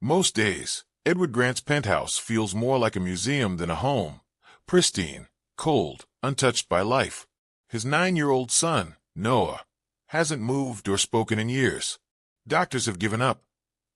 Most days, Edward Grant's penthouse feels more like a museum than a home. Pristine, cold, untouched by life. His 9-year-old son, Noah, hasn't moved or spoken in years. Doctors have given up.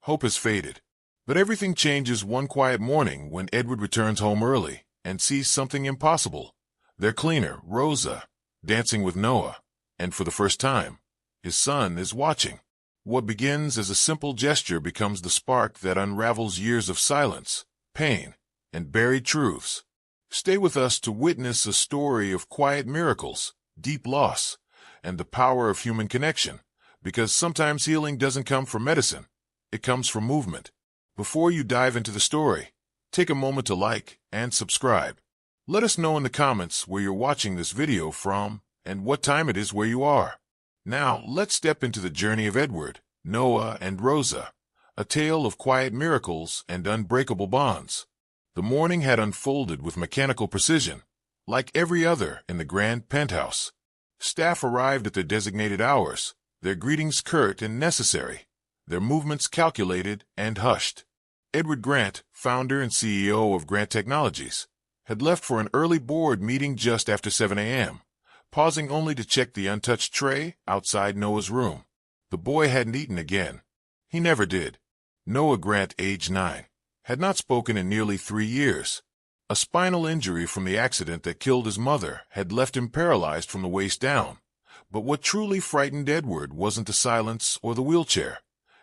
Hope has faded. But everything changes one quiet morning when Edward returns home early and sees something impossible. Their cleaner, Rosa, dancing with Noah, and for the first time, his son is watching. What begins as a simple gesture becomes the spark that unravels years of silence, pain, and buried truths. Stay with us to witness a story of quiet miracles, deep loss, and the power of human connection, because sometimes healing doesn't come from medicine, it comes from movement. Before you dive into the story, take a moment to like and subscribe. Let us know in the comments where you're watching this video from and what time it is where you are. Now, let's step into the journey of Edward, Noah, and Rosa, a tale of quiet miracles and unbreakable bonds. The morning had unfolded with mechanical precision, like every other in the grand penthouse. Staff arrived at their designated hours, their greetings curt and necessary, their movements calculated and hushed. Edward Grant, founder and CEO of Grant Technologies, had left for an early board meeting just after 7 a.m., pausing only to check the untouched tray outside Noah's room. The boy hadn't eaten again. He never did. Noah Grant, age 9, had not spoken in nearly 3 years. A spinal injury from the accident that killed his mother had left him paralyzed from the waist down. But what truly frightened Edward wasn't the silence or the wheelchair.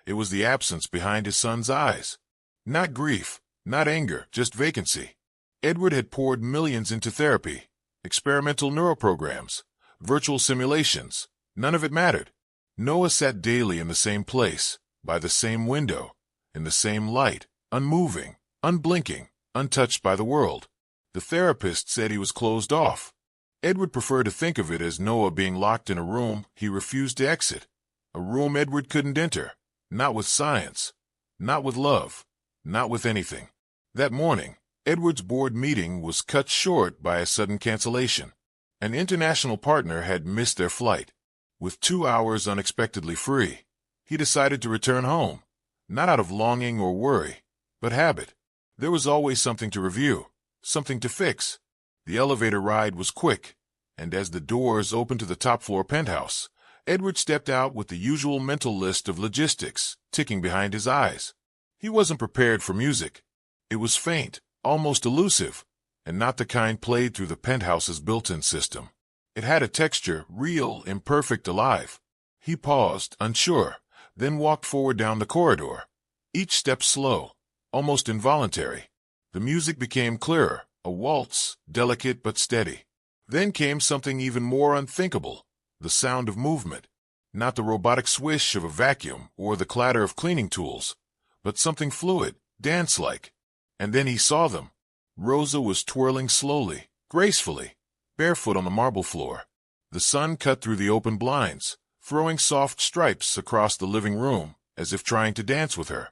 It was the absence behind his son's eyes. Not grief, not anger, just vacancy. Edward had poured millions into therapy, experimental neuroprograms, virtual simulations. None of it mattered. Noah sat daily in the same place, by the same window, in the same light, unmoving, unblinking, untouched by the world. The therapist said he was closed off. Edward preferred to think of it as Noah being locked in a room he refused to exit. A room Edward couldn't enter, not with science, not with love, not with anything. That morning, Edward's board meeting was cut short by a sudden cancellation. An international partner had missed their flight. With 2 hours unexpectedly free, he decided to return home, not out of longing or worry, but habit. There was always something to review, something to fix. The elevator ride was quick, and as the doors opened to the top-floor penthouse, Edward stepped out with the usual mental list of logistics ticking behind his eyes. He wasn't prepared for music. It was faint, almost elusive, and not the kind played through the penthouse's built-in system. It had a texture, real, imperfect, alive. He paused, unsure, then walked forward down the corridor, each step slow, almost involuntary. The music became clearer, a waltz, delicate but steady. Then came something even more unthinkable, the sound of movement. Not the robotic swish of a vacuum or the clatter of cleaning tools, but something fluid, dance-like. And then he saw them. Rosa was twirling slowly, gracefully, barefoot on the marble floor. The sun cut through the open blinds, throwing soft stripes across the living room, as if trying to dance with her.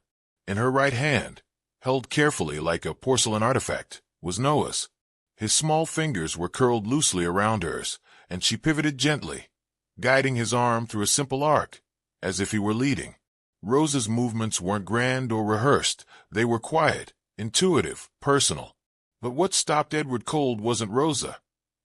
In her right hand, held carefully like a porcelain artifact, was Noah's. His small fingers were curled loosely around hers, and she pivoted gently, guiding his arm through a simple arc, as if he were leading. Rosa's movements weren't grand or rehearsed. They were quiet, intuitive, personal. But what stopped Edward cold wasn't Rosa.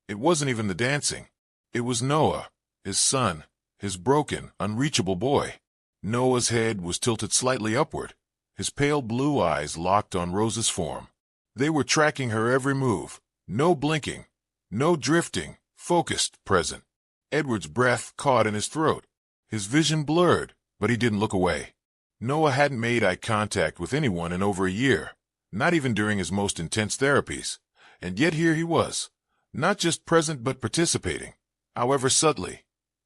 It wasn't even the dancing. It was Noah, his son, his broken, unreachable boy. Noah's head was tilted slightly upward, his pale blue eyes locked on Rosa's form. They were tracking her every move. No blinking, no drifting, focused, present. Edward's breath caught in his throat. His vision blurred, but he didn't look away. Noah hadn't made eye contact with anyone in over a year, not even during his most intense therapies. And yet here he was, not just present but participating, however subtly,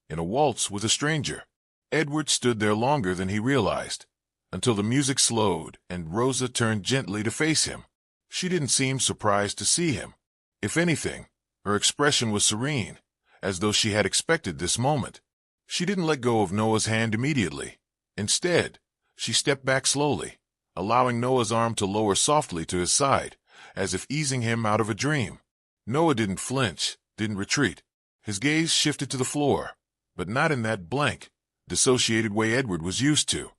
in a waltz with a stranger. Edward stood there longer than he realized, until the music slowed and Rosa turned gently to face him. She didn't seem surprised to see him. If anything, her expression was serene, as though she had expected this moment. She didn't let go of Noah's hand immediately. Instead, she stepped back slowly, allowing Noah's arm to lower softly to his side, as if easing him out of a dream. Noah didn't flinch, didn't retreat. His gaze shifted to the floor, but not in that blank, dissociated way Edward was used to.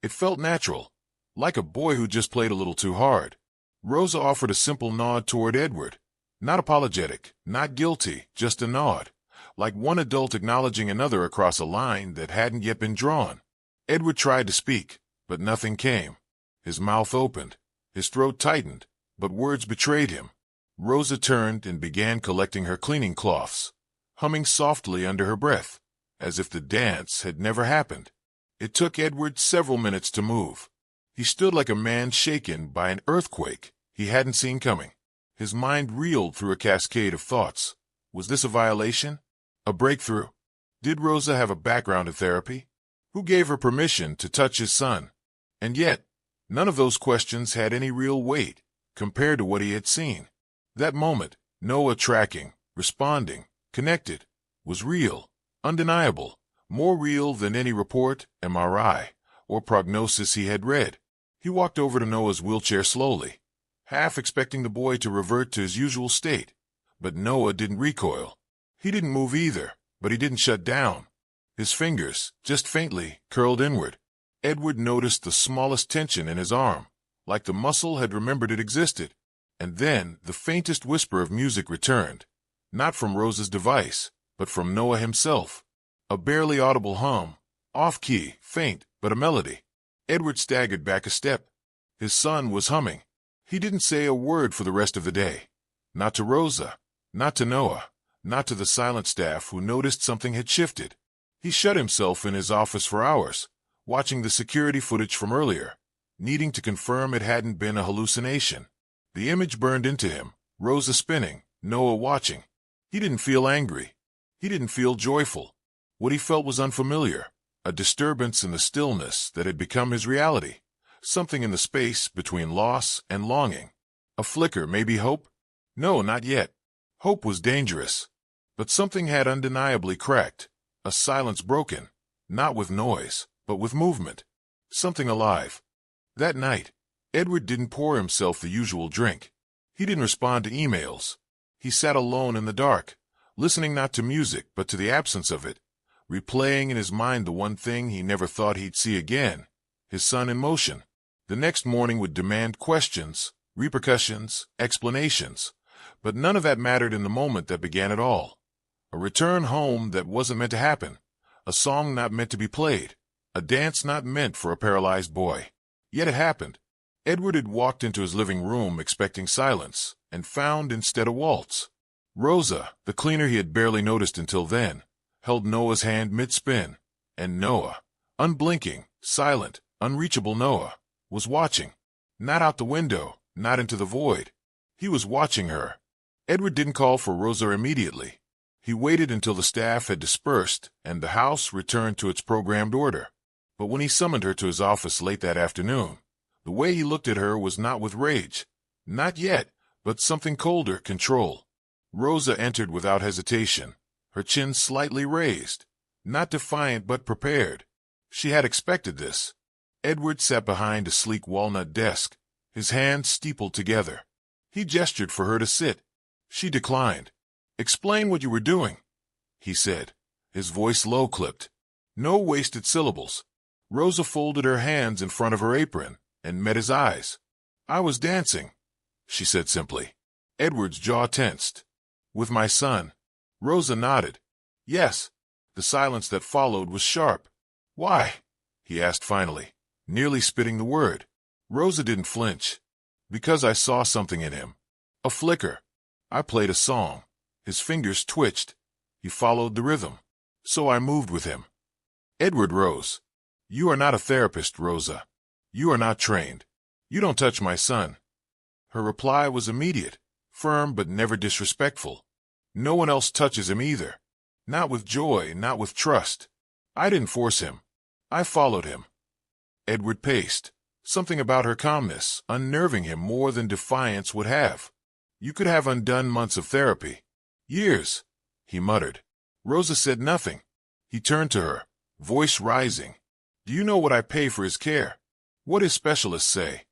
It felt natural, like a boy who just played a little too hard. Rosa offered a simple nod toward Edward. Not apologetic, not guilty, just a nod, like one adult acknowledging another across a line that hadn't yet been drawn. Edward tried to speak, but nothing came. His mouth opened, his throat tightened, but words betrayed him. Rosa turned and began collecting her cleaning cloths, humming softly under her breath, as if the dance had never happened. It took Edward several minutes to move. He stood like a man shaken by an earthquake he hadn't seen coming. His mind reeled through a cascade of thoughts. Was this a violation? A breakthrough? Did Rosa have a background in therapy? Who gave her permission to touch his son? And yet, none of those questions had any real weight compared to what he had seen. That moment, Noah tracking, responding, connected, was real, undeniable, more real than any report, MRI, or prognosis he had read. He walked over to Noah's wheelchair slowly, half expecting the boy to revert to his usual state. But Noah didn't recoil. He didn't move either, but he didn't shut down. His fingers, just faintly, curled inward. Edward noticed the smallest tension in his arm, like the muscle had remembered it existed. And then the faintest whisper of music returned, not from Rosa's device, but from Noah himself. A barely audible hum, off-key, faint, but a melody. Edward staggered back a step. His son was humming. He didn't say a word for the rest of the day. Not to Rosa, not to Noah, not to the silent staff who noticed something had shifted. He shut himself in his office for hours, watching the security footage from earlier, needing to confirm it hadn't been a hallucination. The image burned into him, Rosa spinning, Noah watching. He didn't feel angry. He didn't feel joyful. What he felt was unfamiliar, a disturbance in the stillness that had become his reality, something in the space between loss and longing. A flicker, maybe hope? No, not yet. Hope was dangerous. But something had undeniably cracked, a silence broken, not with noise, but with movement. Something alive. That night, Edward didn't pour himself the usual drink. He didn't respond to emails. He sat alone in the dark, listening not to music but to the absence of it, replaying in his mind the one thing he never thought he'd see again, his son in motion. The next morning would demand questions, repercussions, explanations, but none of that mattered in the moment that began it all. A return home that wasn't meant to happen, a song not meant to be played, a dance not meant for a paralyzed boy. Yet it happened. Edward had walked into his living room expecting silence, and found instead a waltz. Rosa, the cleaner he had barely noticed until then, held Noah's hand mid-spin, and Noah, unblinking, silent, unreachable Noah, was watching. Not out the window, not into the void. He was watching her. Edward didn't call for Rosa immediately. He waited until the staff had dispersed and the house returned to its programmed order. But when he summoned her to his office late that afternoon, the way he looked at her was not with rage. Not yet, but something colder, control. Rosa entered without hesitation, her chin slightly raised, not defiant but prepared. She had expected this. Edward sat behind a sleek walnut desk, his hands steepled together. He gestured for her to sit. She declined. "Explain what you were doing," he said, his voice low-clipped. No wasted syllables. Rosa folded her hands in front of her apron and met his eyes. "I was dancing," she said simply. Edward's jaw tensed. "With my son?" Rosa nodded. "Yes." The silence that followed was sharp. "Why?" he asked finally, nearly spitting the word. Rosa didn't flinch. "Because I saw something in him. A flicker. I played a song. His fingers twitched. He followed the rhythm. So I moved with him." Edward rose. "You are not a therapist, Rosa. You are not trained. You don't touch my son." Her reply was immediate, firm but never disrespectful. "No one else touches him either. Not with joy, not with trust. I didn't force him. I followed him." Edward paced. Something about her calmness unnerving him more than defiance would have. "You could have undone months of therapy. Years," he muttered. Rosa said nothing. He turned to her, voice rising. "Do you know what I pay for his care? What his specialists say?"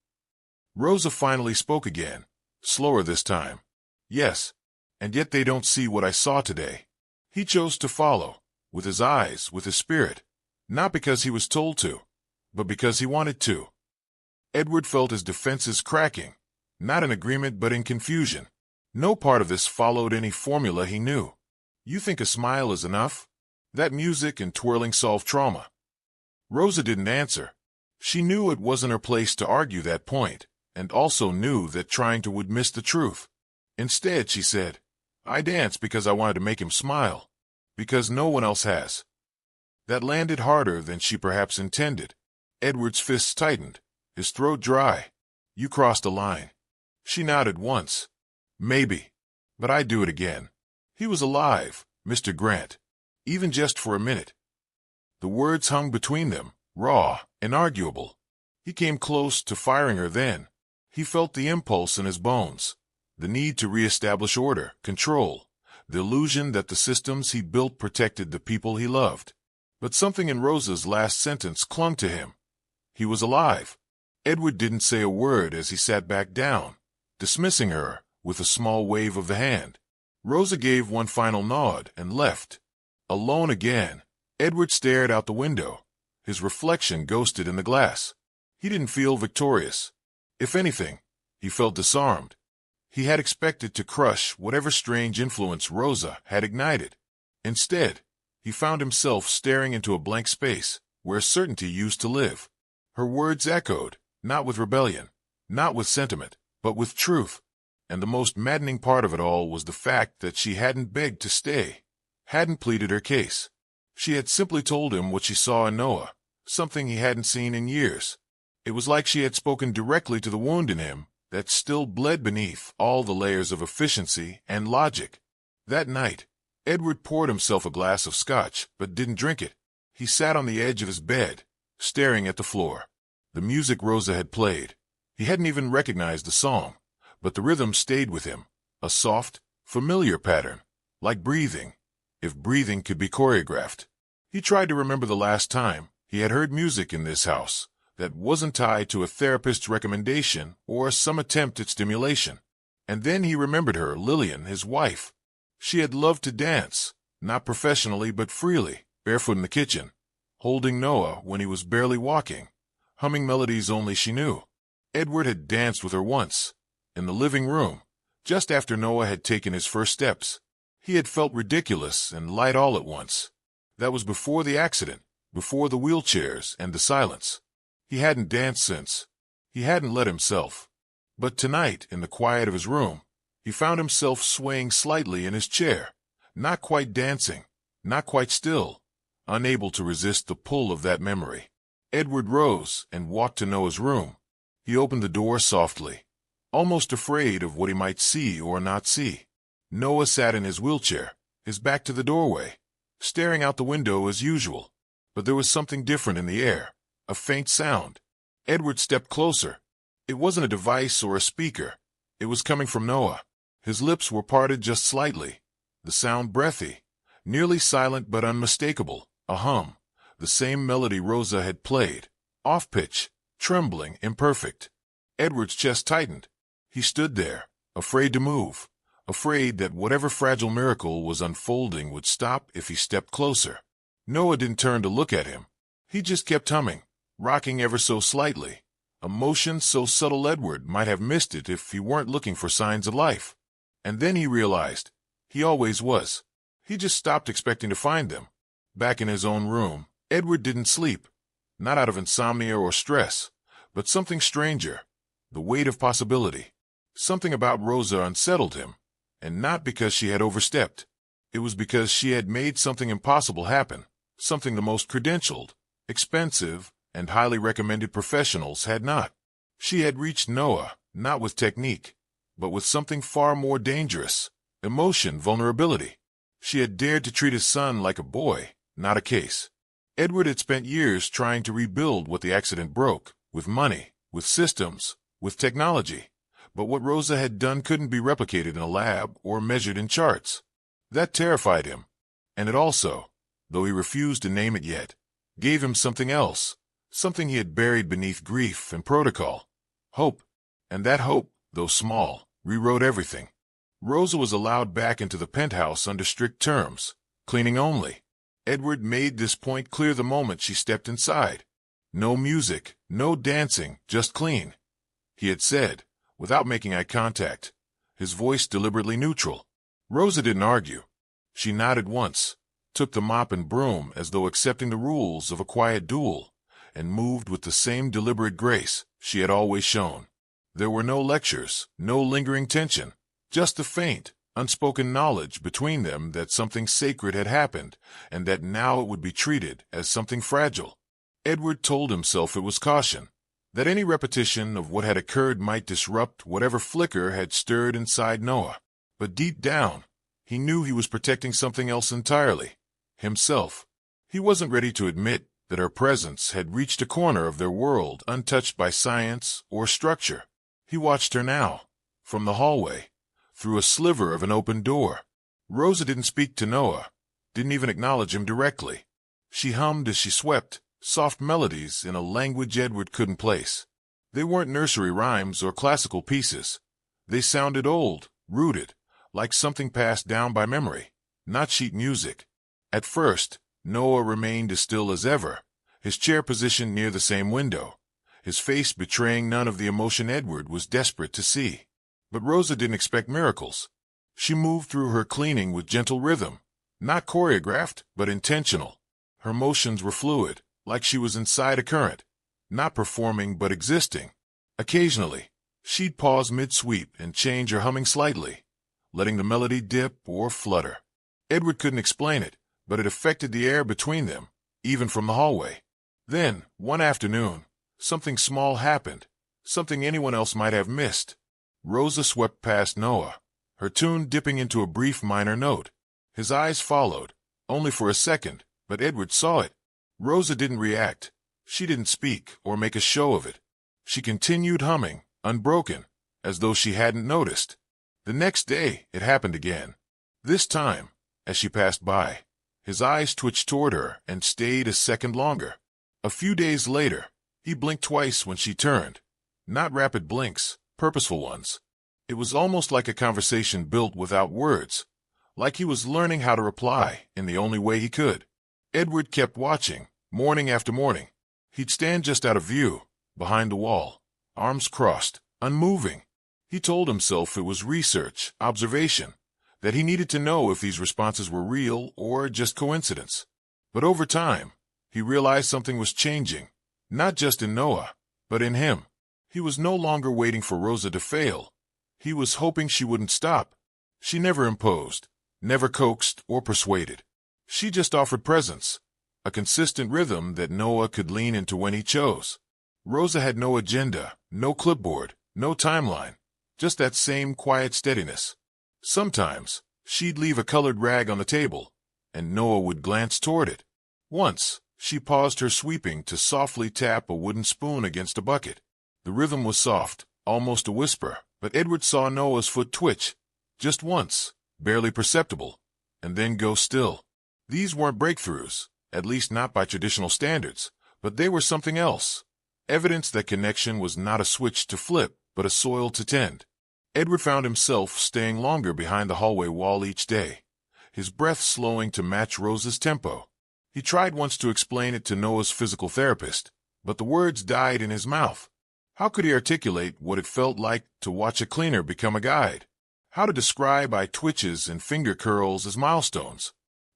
Rosa finally spoke again, slower this time. "Yes, and yet they don't see what I saw today." He chose to follow, with his eyes, with his spirit, not because he was told to, but because he wanted to. Edward felt his defenses cracking, not in agreement but in confusion. No part of this followed any formula he knew. You think a smile is enough? That music and twirling solve trauma. Rosa didn't answer. She knew it wasn't her place to argue that point, and also knew that trying to would miss the truth. Instead, she said, I danced because I wanted to make him smile. Because no one else has. That landed harder than she perhaps intended. Edward's fists tightened, his throat dry. You crossed a line. She nodded once. Maybe. But I'd do it again. He was alive, Mr. Grant. Even just for a minute. The words hung between them, raw, inarguable. He came close to firing her then. He felt the impulse in his bones. The need to reestablish order, control. The illusion that the systems he built protected the people he loved. But something in Rosa's last sentence clung to him. He was alive. Edward didn't say a word as he sat back down, dismissing her with a small wave of the hand. Rosa gave one final nod and left. Alone again, Edward stared out the window. His reflection ghosted in the glass. He didn't feel victorious. If anything, he felt disarmed. He had expected to crush whatever strange influence Rosa had ignited. Instead, he found himself staring into a blank space where certainty used to live. Her words echoed, not with rebellion, not with sentiment, but with truth. And the most maddening part of it all was the fact that she hadn't begged to stay, hadn't pleaded her case. She had simply told him what she saw in Noah, something he hadn't seen in years. It was like she had spoken directly to the wound in him that still bled beneath all the layers of efficiency and logic. That night, Edward poured himself a glass of scotch, but didn't drink it. He sat on the edge of his bed, staring at the floor. The music Rosa had played. He hadn't even recognized the song, but the rhythm stayed with him, a soft, familiar pattern, like breathing, if breathing could be choreographed. He tried to remember the last time he had heard music in this house that wasn't tied to a therapist's recommendation or some attempt at stimulation. And then he remembered her, Lillian, his wife. She had loved to dance, not professionally but freely, barefoot in the kitchen, holding Noah when he was barely walking, humming melodies only she knew. Edward had danced with her once, in the living room, just after Noah had taken his first steps. He had felt ridiculous and light all at once. That was before the accident, before the wheelchairs and the silence. He hadn't danced since. He hadn't let himself. But tonight, in the quiet of his room, he found himself swaying slightly in his chair, not quite dancing, not quite still, unable to resist the pull of that memory. Edward rose and walked to Noah's room. He opened the door softly, almost afraid of what he might see or not see. Noah sat in his wheelchair, his back to the doorway, staring out the window as usual. But there was something different in the air, a faint sound. Edward stepped closer. It wasn't a device or a speaker. It was coming from Noah. His lips were parted just slightly, the sound breathy, nearly silent but unmistakable, a hum, the same melody Rosa had played, off-pitch, trembling, imperfect. Edward's chest tightened. He stood there, afraid to move, afraid that whatever fragile miracle was unfolding would stop if he stepped closer. Noah didn't turn to look at him. He just kept humming, rocking ever so slightly, a motion so subtle Edward might have missed it if he weren't looking for signs of life. And then he realized, he always was. He just stopped expecting to find them. Back in his own room, Edward didn't sleep, not out of insomnia or stress, but something stranger, the weight of possibility. Something about Rosa unsettled him, and not because she had overstepped. It was because she had made something impossible happen, something the most credentialed, expensive, and highly recommended professionals had not. She had reached Noah, not with technique, but with something far more dangerous, emotion, vulnerability. She had dared to treat his son like a boy, not a case. Edward had spent years trying to rebuild what the accident broke, with money, with systems, with technology. But what Rosa had done couldn't be replicated in a lab or measured in charts. That terrified him. And it also, though he refused to name it yet, gave him something else, something he had buried beneath grief and protocol. Hope. And that hope, though small, rewrote everything. Rosa was allowed back into the penthouse under strict terms, cleaning only. Edward made this point clear the moment she stepped inside. No music, no dancing, just clean, he had said, without making eye contact, his voice deliberately neutral. Rosa didn't argue. She nodded once, took the mop and broom as though accepting the rules of a quiet duel, and moved with the same deliberate grace she had always shown. There were no lectures, no lingering tension, just the faint, unspoken knowledge between them that something sacred had happened, and that now it would be treated as something fragile. Edward told himself it was caution, that any repetition of what had occurred might disrupt whatever flicker had stirred inside Noah. But deep down, he knew he was protecting something else entirely, himself. He wasn't ready to admit that her presence had reached a corner of their world untouched by science or structure. He watched her now, from the hallway, through a sliver of an open door. Rosa didn't speak to Noah, didn't even acknowledge him directly. She hummed as she swept, soft melodies in a language Edward couldn't place. They weren't nursery rhymes or classical pieces. They sounded old, rooted, like something passed down by memory, not sheet music. At first, Noah remained as still as ever, his chair positioned near the same window, his face betraying none of the emotion Edward was desperate to see. But Rosa didn't expect miracles. She moved through her cleaning with gentle rhythm, not choreographed, but intentional. Her motions were fluid, like she was inside a current, not performing but existing. Occasionally, she'd pause mid-sweep and change her humming slightly, letting the melody dip or flutter. Edward couldn't explain it, but it affected the air between them, even from the hallway. Then, one afternoon, something small happened, something anyone else might have missed. Rosa swept past Noah, her tune dipping into a brief minor note. His eyes followed, only for a second, but Edward saw it. Rosa didn't react. She didn't speak or make a show of it. She continued humming, unbroken, as though she hadn't noticed. The next day, it happened again. This time, as she passed by, his eyes twitched toward her and stayed a second longer. A few days later, he blinked twice when she turned. Not rapid blinks, purposeful ones. It was almost like a conversation built without words, like he was learning how to reply in the only way he could. Edward kept watching, morning after morning. He'd stand just out of view, behind the wall, arms crossed, unmoving. He told himself it was research, observation, that he needed to know if these responses were real or just coincidence. But over time, he realized something was changing, not just in Noah, but in him. He was no longer waiting for Rosa to fail. He was hoping she wouldn't stop. She never imposed, never coaxed or persuaded. She just offered presence, a consistent rhythm that Noah could lean into when he chose. Rosa had no agenda, no clipboard, no timeline, just that same quiet steadiness. Sometimes, she'd leave a colored rag on the table, and Noah would glance toward it. Once, she paused her sweeping to softly tap a wooden spoon against a bucket. The rhythm was soft, almost a whisper, but Edward saw Noah's foot twitch, just once, barely perceptible, and then go still. These weren't breakthroughs, at least not by traditional standards, but they were something else. Evidence that connection was not a switch to flip, but a soil to tend. Edward found himself staying longer behind the hallway wall each day, his breath slowing to match Rosa's tempo. He tried once to explain it to Noah's physical therapist, but the words died in his mouth. How could he articulate what it felt like to watch a cleaner become a guide? How to describe eye twitches and finger curls as milestones?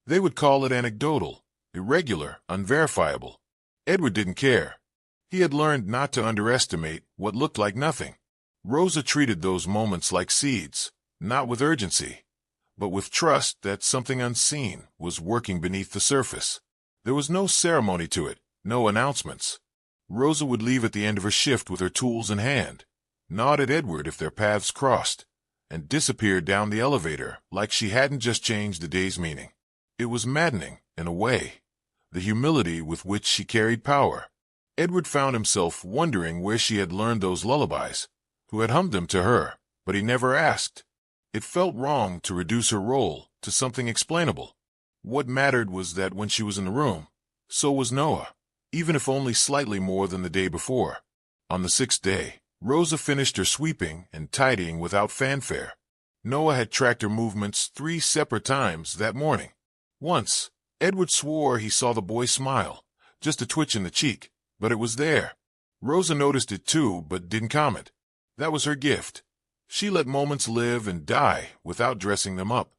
They would call it anecdotal, irregular, unverifiable. Edward didn't care. He had learned not to underestimate what looked like nothing. Rosa treated those moments like seeds, not with urgency, but with trust that something unseen was working beneath the surface. There was no ceremony to it, no announcements. Rosa would leave at the end of her shift with her tools in hand, nod at Edward if their paths crossed, and disappear down the elevator like she hadn't just changed the day's meaning. It was maddening, in a way, the humility with which she carried power. Edward found himself wondering where she had learned those lullabies, who had hummed them to her, but he never asked. It felt wrong to reduce her role to something explainable. What mattered was that when she was in the room, so was Noah, even if only slightly more than the day before. On the sixth day, Rosa finished her sweeping and tidying without fanfare. Noah had tracked her movements 3 separate times that morning. Once, Edward swore he saw the boy smile, just a twitch in the cheek, but it was there. Rosa noticed it too, but didn't comment. That was her gift. She let moments live and die without dressing them up.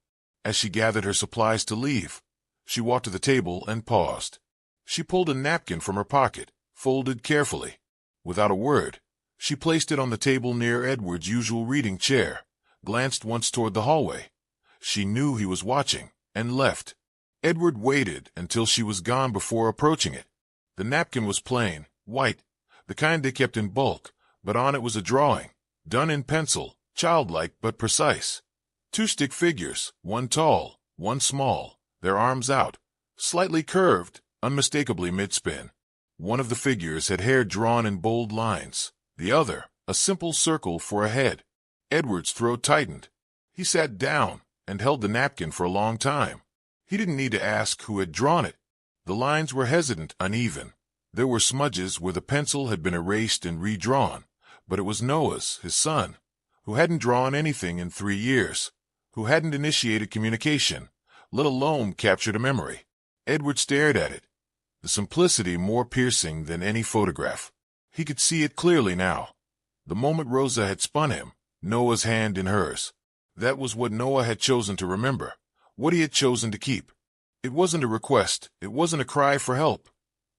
As she gathered her supplies to leave, she walked to the table and paused. She pulled a napkin from her pocket, folded carefully. Without a word, she placed it on the table near Edward's usual reading chair, glanced once toward the hallway. She knew he was watching, and left. Edward waited until she was gone before approaching it. The napkin was plain, white, the kind they kept in bulk, but on it was a drawing, done in pencil, childlike but precise. Two stick figures, one tall, one small, their arms out, slightly curved, unmistakably mid-spin. One of the figures had hair drawn in bold lines, the other, a simple circle for a head. Edward's throat tightened. He sat down and held the napkin for a long time. He didn't need to ask who had drawn it. The lines were hesitant, uneven. There were smudges where the pencil had been erased and redrawn, but it was Noah's, his son, who hadn't drawn anything in 3 years, who hadn't initiated communication, let alone captured a memory. Edward stared at it, the simplicity more piercing than any photograph. He could see it clearly now. The moment Rosa had spun him, Noah's hand in hers. That was what Noah had chosen to remember, what he had chosen to keep. It wasn't a request, it wasn't a cry for help.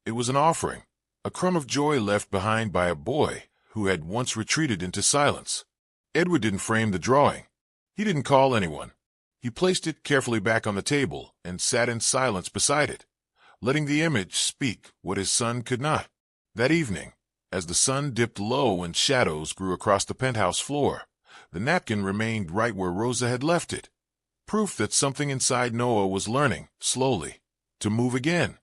It was an offering, a crumb of joy left behind by a boy who had once retreated into silence. Edward didn't frame the drawing. He didn't call anyone. He placed it carefully back on the table and sat in silence beside it, letting the image speak what his son could not. That evening, as the sun dipped low and shadows grew across the penthouse floor, the napkin remained right where Rosa had left it. Proof that something inside Noah was learning, slowly, to move again.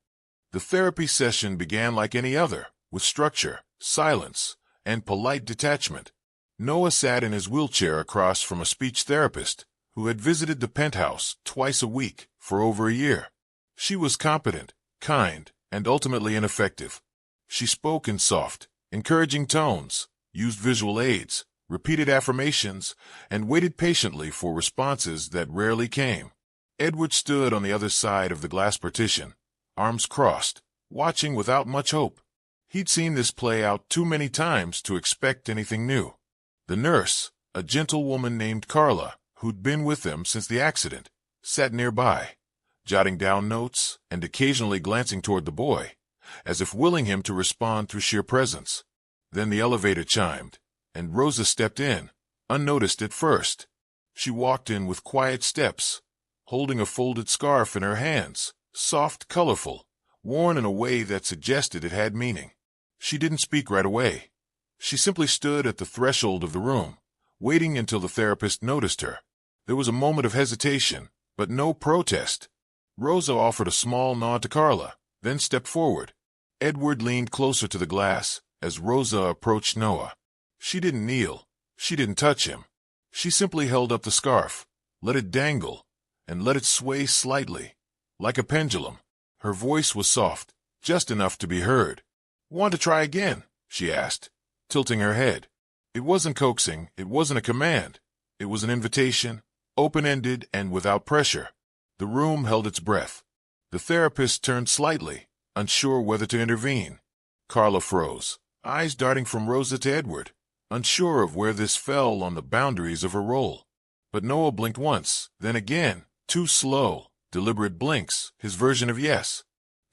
The therapy session began like any other, with structure, silence, and polite detachment. Noah sat in his wheelchair across from a speech therapist who had visited the penthouse twice a week for over a year. She was competent, kind, and ultimately ineffective. She spoke in soft, encouraging tones, used visual aids, repeated affirmations, and waited patiently for responses that rarely came. Edward stood on the other side of the glass partition, arms crossed, watching without much hope. He'd seen this play out too many times to expect anything new. The nurse, a gentle woman named Carla, who'd been with them since the accident, sat nearby, jotting down notes and occasionally glancing toward the boy, as if willing him to respond through sheer presence. Then the elevator chimed, and Rosa stepped in, unnoticed at first. She walked in with quiet steps, holding a folded scarf in her hands, soft, colorful, worn in a way that suggested it had meaning. She didn't speak right away. She simply stood at the threshold of the room, waiting until the therapist noticed her. There was a moment of hesitation, but no protest. Rosa offered a small nod to Carla, then stepped forward. Edward leaned closer to the glass as Rosa approached Noah. She didn't kneel. She didn't touch him. She simply held up the scarf, let it dangle, and let it sway slightly, like a pendulum. Her voice was soft, just enough to be heard. "Want to try again?" she asked, tilting her head. It wasn't coaxing, it wasn't a command. It was an invitation, open-ended and without pressure. The room held its breath. The therapist turned slightly, unsure whether to intervene. Carla froze, eyes darting from Rosa to Edward, unsure of where this fell on the boundaries of her role. But Noah blinked once, then again, two slow, deliberate blinks, his version of yes.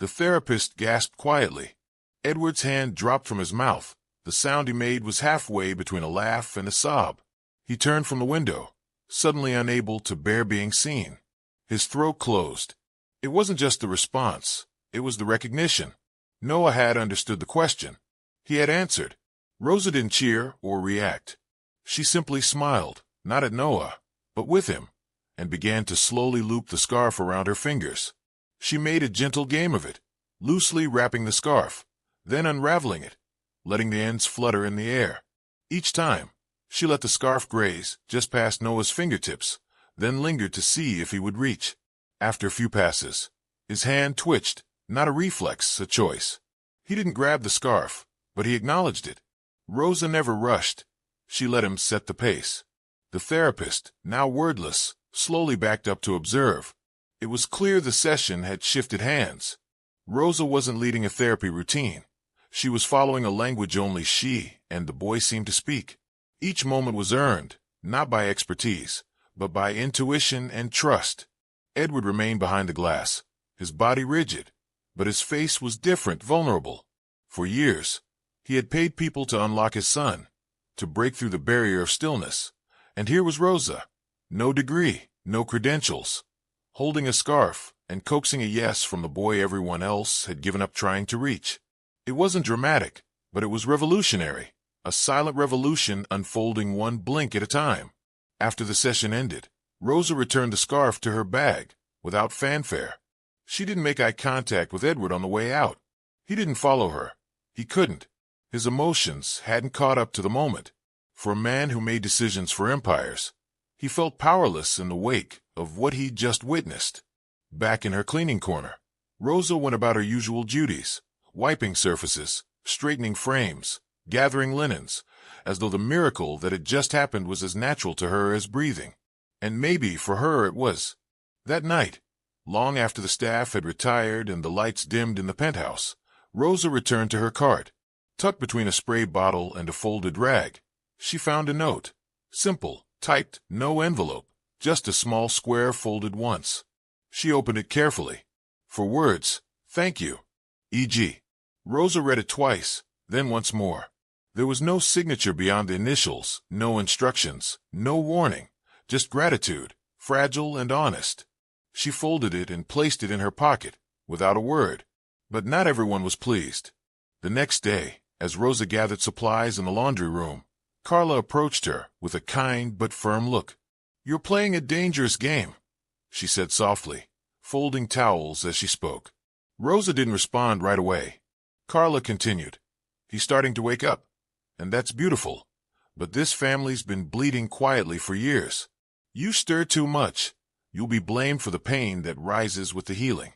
The therapist gasped quietly. Edward's hand dropped from his mouth. The sound he made was halfway between a laugh and a sob. He turned from the window, suddenly unable to bear being seen. His throat closed. It wasn't just the response, it was the recognition. Noah had understood the question. He had answered. Rosa didn't cheer or react. She simply smiled, not at Noah, but with him, and began to slowly loop the scarf around her fingers. She made a gentle game of it, loosely wrapping the scarf, then unraveling it, letting the ends flutter in the air. Each time, she let the scarf graze just past Noah's fingertips, then lingered to see if he would reach. After a few passes, his hand twitched, not a reflex, a choice. He didn't grab the scarf, but he acknowledged it. Rosa never rushed. She let him set the pace. The therapist, now wordless, slowly backed up to observe. It was clear the session had shifted hands. Rosa wasn't leading a therapy routine. She was following a language only she and the boy seemed to speak. Each moment was earned, not by expertise, but by intuition and trust. Edward remained behind the glass, his body rigid, but his face was different, vulnerable. For years, he had paid people to unlock his son, to break through the barrier of stillness. And here was Rosa, no degree, no credentials, holding a scarf and coaxing a yes from the boy everyone else had given up trying to reach. It wasn't dramatic, but it was revolutionary, a silent revolution unfolding one blink at a time. After the session ended, Rosa returned the scarf to her bag, without fanfare. She didn't make eye contact with Edward on the way out. He didn't follow her. He couldn't. His emotions hadn't caught up to the moment. For a man who made decisions for empires, he felt powerless in the wake of what he'd just witnessed. Back in her cleaning corner, Rosa went about her usual duties, wiping surfaces, straightening frames, gathering linens, as though the miracle that had just happened was as natural to her as breathing. And maybe for her it was. That night, long after the staff had retired and the lights dimmed in the penthouse, Rosa returned to her cart. Tucked between a spray bottle and a folded rag, she found a note. Simple, typed, no envelope, just a small square folded once. She opened it carefully. For words, thank you. E.g. Rosa read it twice, then once more. There was no signature beyond the initials, no instructions, no warning, just gratitude, fragile and honest. She folded it and placed it in her pocket, without a word. But not everyone was pleased. The next day, as Rosa gathered supplies in the laundry room, Carla approached her with a kind but firm look. "You're playing a dangerous game," she said softly, folding towels as she spoke. Rosa didn't respond right away. Carla continued, "He's starting to wake up, and that's beautiful. But this family's been bleeding quietly for years. You stir too much, you'll be blamed for the pain that rises with the healing."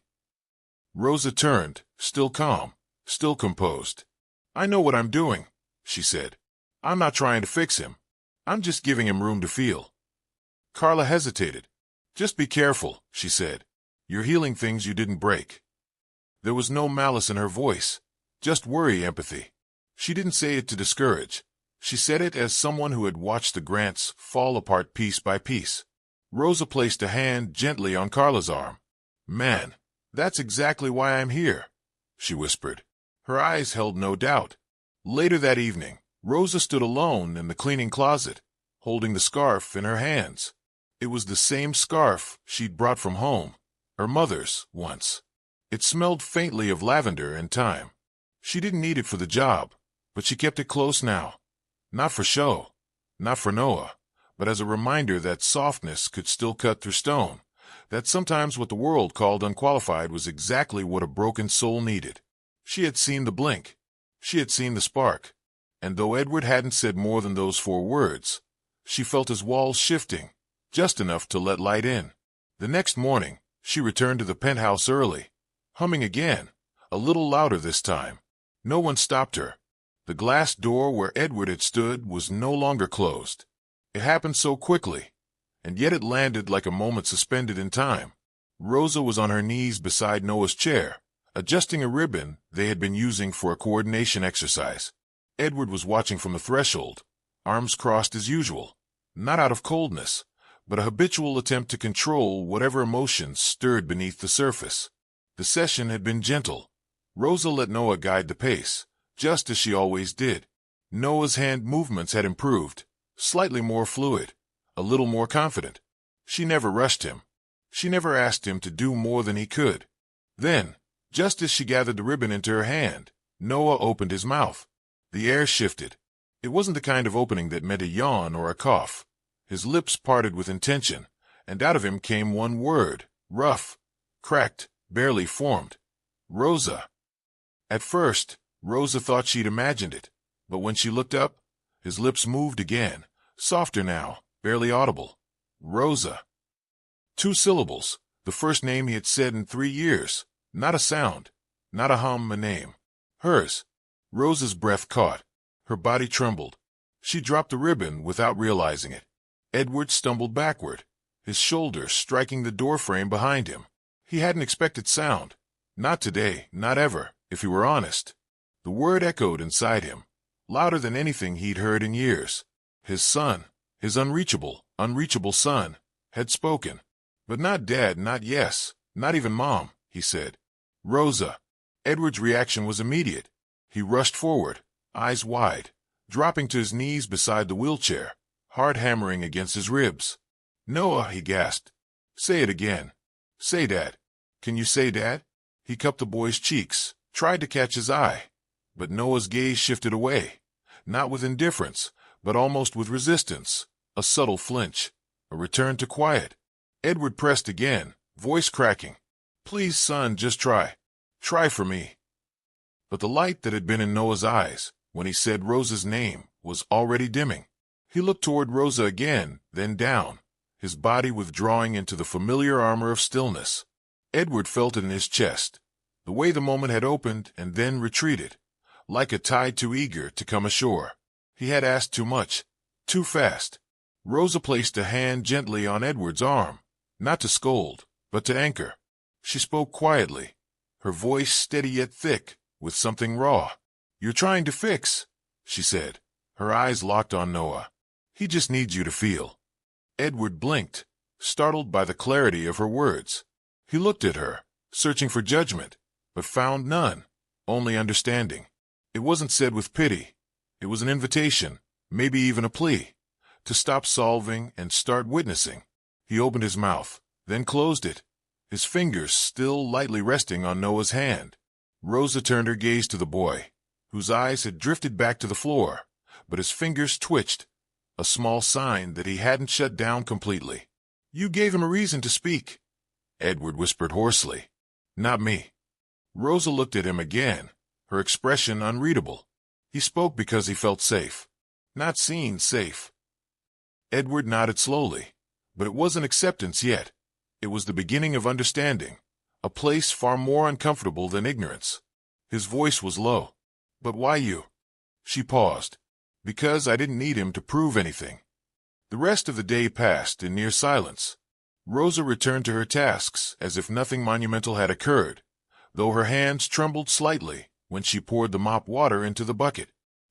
Rosa turned, still calm, still composed. "I know what I'm doing," she said. "I'm not trying to fix him. I'm just giving him room to feel." Carla hesitated. "Just be careful," she said. "You're healing things you didn't break." There was no malice in her voice, just worry, empathy. She didn't say it to discourage. She said it as someone who had watched the Grants fall apart piece by piece. Rosa placed a hand gently on Carla's arm. "Man, that's exactly why I'm here," she whispered. Her eyes held no doubt. Later that evening, Rosa stood alone in the cleaning closet, holding the scarf in her hands. It was the same scarf she'd brought from home, her mother's, once. It smelled faintly of lavender and thyme. She didn't need it for the job, but she kept it close now. Not for show, not for Noah, but as a reminder that softness could still cut through stone, that sometimes what the world called unqualified was exactly what a broken soul needed. She had seen the blink. She had seen the spark. And though Edward hadn't said more than those 4 words, she felt his walls shifting, just enough to let light in. The next morning, she returned to the penthouse early, humming again, a little louder this time. No one stopped her. The glass door where Edward had stood was no longer closed. It happened so quickly, and yet it landed like a moment suspended in time. Rosa was on her knees beside Noah's chair, adjusting a ribbon they had been using for a coordination exercise. Edward was watching from the threshold, arms crossed as usual, not out of coldness, but a habitual attempt to control whatever emotions stirred beneath the surface. The session had been gentle. Rosa let Noah guide the pace, just as she always did. Noah's hand movements had improved, slightly more fluid, a little more confident. She never rushed him. She never asked him to do more than he could. Then, just as she gathered the ribbon into her hand, Noah opened his mouth. The air shifted. It wasn't the kind of opening that meant a yawn or a cough. His lips parted with intention, and out of him came one word, rough, cracked, barely formed. Rosa. At first, Rosa thought she'd imagined it, but when she looked up, his lips moved again, softer now, barely audible. Rosa. 2 syllables, the first name he had said in 3 years. Not a sound, not a hum, a name. Hers. Rosa's breath caught. Her body trembled. She dropped the ribbon without realizing it. Edward stumbled backward, his shoulder striking the doorframe behind him. He hadn't expected sound. Not today, not ever, if he were honest. The word echoed inside him, louder than anything he'd heard in years. His son, his unreachable son, had spoken. But not Dad, not yes, not even Mom, he said. Rosa. Edward's reaction was immediate. He rushed forward, eyes wide, dropping to his knees beside the wheelchair, heart hammering against his ribs. Noah, he gasped. Say it again. Say Dad. Can you say Dad? He cupped the boy's cheeks, tried to catch his eye. But Noah's gaze shifted away, not with indifference, but almost with resistance, a subtle flinch, a return to quiet. Edward pressed again, voice cracking. Please, son, just try. Try for me. But the light that had been in Noah's eyes, when he said Rosa's name, was already dimming. He looked toward Rosa again, then down, his body withdrawing into the familiar armor of stillness. Edward felt it in his chest, the way the moment had opened and then retreated, like a tide too eager to come ashore. He had asked too much, too fast. Rosa placed a hand gently on Edward's arm, not to scold, but to anchor. She spoke quietly, her voice steady yet thick, with something raw. You're trying to fix, she said, her eyes locked on Noah. He just needs you to feel. Edward blinked, startled by the clarity of her words. He looked at her, searching for judgment, but found none, only understanding. It wasn't said with pity. It was an invitation, maybe even a plea, to stop solving and start witnessing. He opened his mouth, then closed it, his fingers still lightly resting on Noah's hand. Rosa turned her gaze to the boy, whose eyes had drifted back to the floor, but his fingers twitched, a small sign that he hadn't shut down completely. You gave him a reason to speak, Edward whispered hoarsely. Not me. Rosa looked at him again, her expression unreadable. He spoke because he felt safe. Not seen safe. Edward nodded slowly, but it wasn't acceptance yet. It was the beginning of understanding, a place far more uncomfortable than ignorance. His voice was low. But why you? She paused. Because I didn't need him to prove anything. The rest of the day passed in near silence. Rosa returned to her tasks as if nothing monumental had occurred, though her hands trembled slightly when she poured the mop water into the bucket.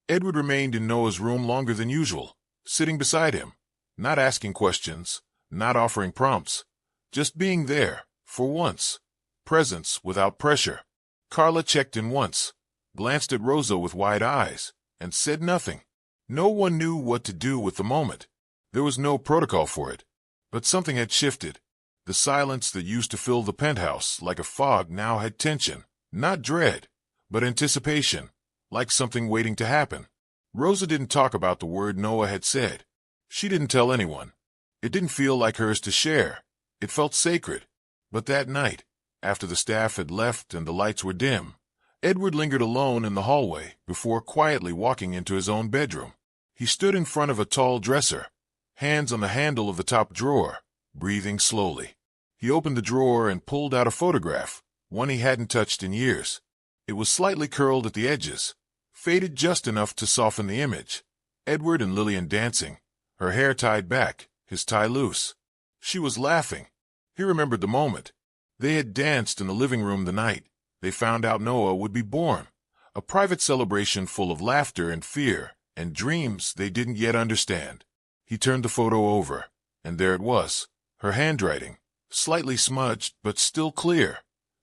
Edward remained in Noah's room longer than usual, sitting beside him, not asking questions, not offering prompts, just being there, for once. Presence without pressure. Carla checked in once, glanced at Rosa with wide eyes, and said nothing. No one knew what to do with the moment. There was no protocol for it. But something had shifted. The silence that used to fill the penthouse like a fog now had tension, not dread, but anticipation, like something waiting to happen. Rosa didn't talk about the word Noah had said. She didn't tell anyone. It didn't feel like hers to share. It felt sacred. But that night, after the staff had left and the lights were dim, Edward lingered alone in the hallway before quietly walking into his own bedroom. He stood in front of a tall dresser, hands on the handle of the top drawer, breathing slowly. He opened the drawer and pulled out a photograph, one he hadn't touched in years. It was slightly curled at the edges, faded just enough to soften the image. Edward and Lillian dancing, her hair tied back, his tie loose. She was laughing. He remembered the moment. They had danced in the living room the night they found out Noah would be born, a private celebration full of laughter and fear and dreams they didn't yet understand. He turned the photo over, and there it was, her handwriting, slightly smudged but still clear.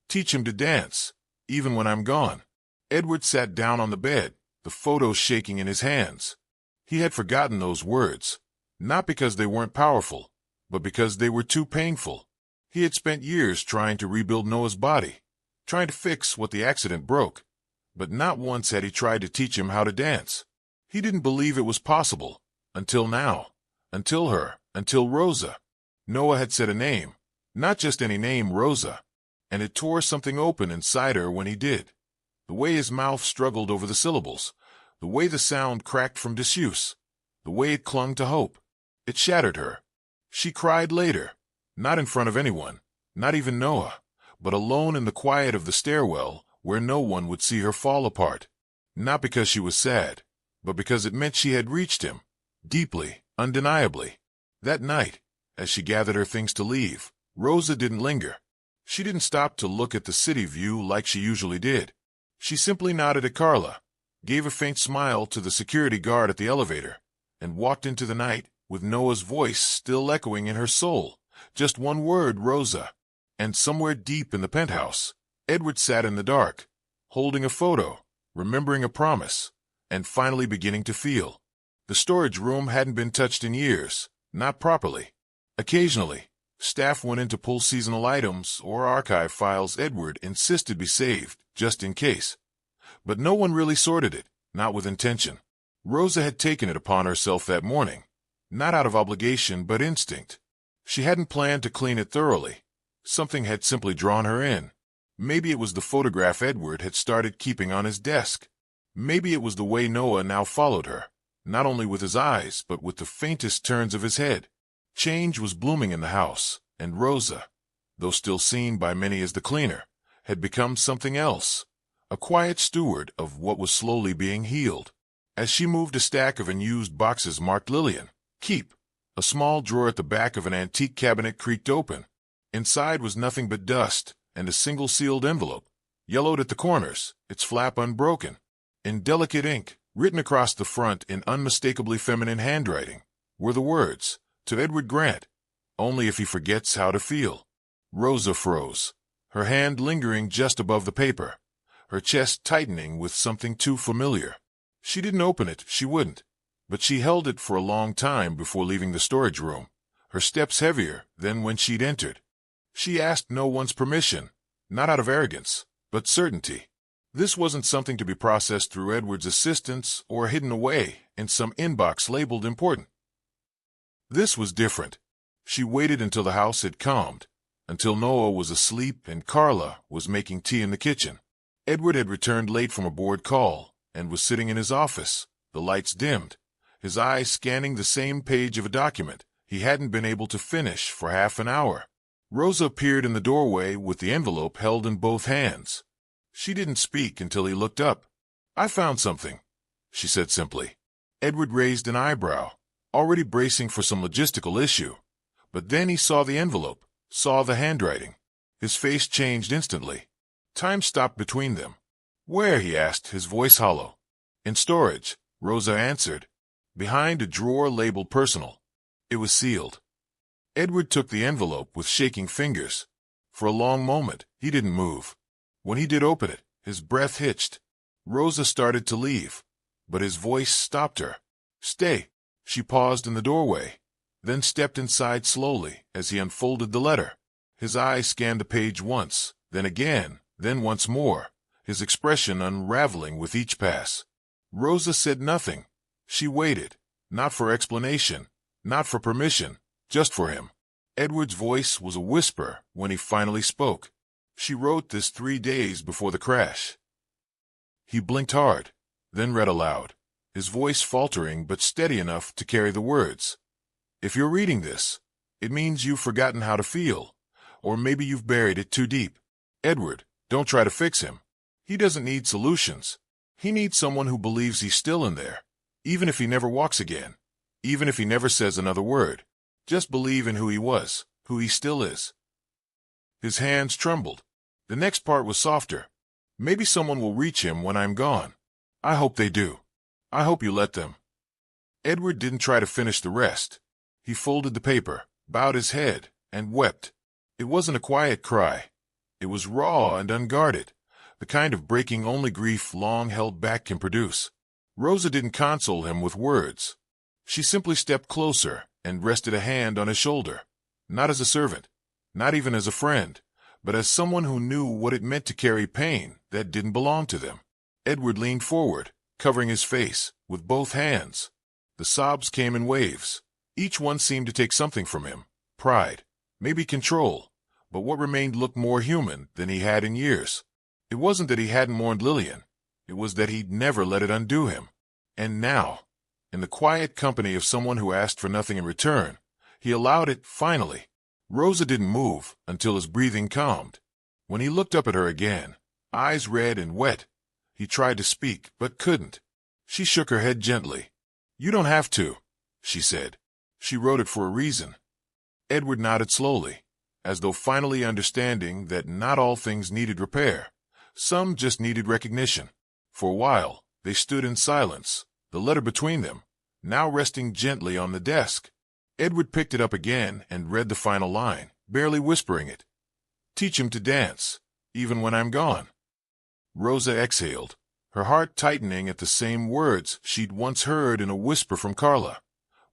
Teach him to dance, even when I'm gone. Edward sat down on the bed, the photo shaking in his hands. He had forgotten those words, not because they weren't powerful, but because they were too painful. He had spent years trying to rebuild Noah's body, trying to fix what the accident broke, but not once had he tried to teach him how to dance. He didn't believe it was possible, until now, until Rosa. Noah had said a name, not just any name, Rosa, and it tore something open inside her when he did. The way his mouth struggled over the syllables, the way the sound cracked from disuse, the way it clung to hope. It shattered her. She cried later, not in front of anyone, not even Noah, but alone in the quiet of the stairwell where no one would see her fall apart. Not because she was sad, but because it meant she had reached him, deeply, undeniably. That night, as she gathered her things to leave, Rosa didn't linger. She didn't stop to look at the city view like she usually did. She simply nodded at Carla, gave a faint smile to the security guard at the elevator, and walked into the night with Noah's voice still echoing in her soul. Just one word, Rosa. And somewhere deep in the penthouse, Edward sat in the dark, holding a photo, remembering a promise, and finally beginning to feel. The storage room hadn't been touched in years, not properly. Occasionally, staff went in to pull seasonal items or archive files Edward insisted be saved, just in case. But no one really sorted it, not with intention. Rosa had taken it upon herself that morning, not out of obligation but instinct. She hadn't planned to clean it thoroughly. Something had simply drawn her in. Maybe it was the photograph Edward had started keeping on his desk. Maybe it was the way Noah now followed her, not only with his eyes but with the faintest turns of his head. Change was blooming in the house, and Rosa, though still seen by many as the cleaner, had become something else, a quiet steward of what was slowly being healed. As she moved a stack of unused boxes marked Lillian, Keep, a small drawer at the back of an antique cabinet creaked open. Inside was nothing but dust and a single sealed envelope, yellowed at the corners, its flap unbroken. In delicate ink, written across the front in unmistakably feminine handwriting, were the words, "To Edward Grant, only if he forgets how to feel." Rosa froze, her hand lingering just above the paper, her chest tightening with something too familiar. She didn't open it, she wouldn't, but she held it for a long time before leaving the storage room, her steps heavier than when she'd entered. She asked no one's permission, not out of arrogance, but certainty. This wasn't something to be processed through Edward's assistance or hidden away in some inbox labeled important. This was different. She waited until the house had calmed, until Noah was asleep and Carla was making tea in the kitchen. Edward had returned late from a board call and was sitting in his office, the lights dimmed, his eyes scanning the same page of a document he hadn't been able to finish for half an hour. Rosa appeared in the doorway with the envelope held in both hands. She didn't speak until he looked up. "I found something," she said simply. Edward raised an eyebrow, already bracing for some logistical issue. But then he saw the envelope, saw the handwriting. His face changed instantly. Time stopped between them. "Where?" he asked, his voice hollow. "In storage," Rosa answered, behind a drawer labeled personal. It was sealed. Edward took the envelope with shaking fingers. For a long moment, he didn't move. When he did open it, his breath hitched. Rosa started to leave, but his voice stopped her. "Stay." She paused in the doorway, then stepped inside slowly as he unfolded the letter. His eyes scanned the page once, then again, then once more, his expression unraveling with each pass. Rosa said nothing. She waited, not for explanation, not for permission, just for him. Edward's voice was a whisper when he finally spoke. "She wrote this 3 days before the crash." He blinked hard, then read aloud, his voice faltering but steady enough to carry the words. "If you're reading this, it means you've forgotten how to feel, or maybe you've buried it too deep. Edward, don't try to fix him. He doesn't need solutions. He needs someone who believes he's still in there, even if he never walks again, even if he never says another word. Just believe in who he was, who he still is." His hands trembled. The next part was softer. "Maybe someone will reach him when I'm gone. I hope they do. I hope you let them." Edward didn't try to finish the rest. He folded the paper, bowed his head, and wept. It wasn't a quiet cry. It was raw and unguarded, the kind of breaking only grief long held back can produce. Rosa didn't console him with words. She simply stepped closer and rested a hand on his shoulder, not as a servant, not even as a friend, but as someone who knew what it meant to carry pain that didn't belong to them. Edward leaned forward, covering his face with both hands. The sobs came in waves. Each one seemed to take something from him, pride, maybe control, but what remained looked more human than he had in years. It wasn't that he hadn't mourned Lillian. It was that he'd never let it undo him. And now, in the quiet company of someone who asked for nothing in return, he allowed it finally. Rosa didn't move until his breathing calmed. When he looked up at her again, eyes red and wet, he tried to speak but couldn't. She shook her head gently. "You don't have to," she said. "She wrote it for a reason." Edward nodded slowly, as though finally understanding that not all things needed repair. Some just needed recognition. For a while, they stood in silence, the letter between them, now resting gently on the desk. Edward picked it up again and read the final line, barely whispering it. Teach him to dance, even when I'm gone. Rosa exhaled, her heart tightening at the same words she'd once heard in a whisper from Carla,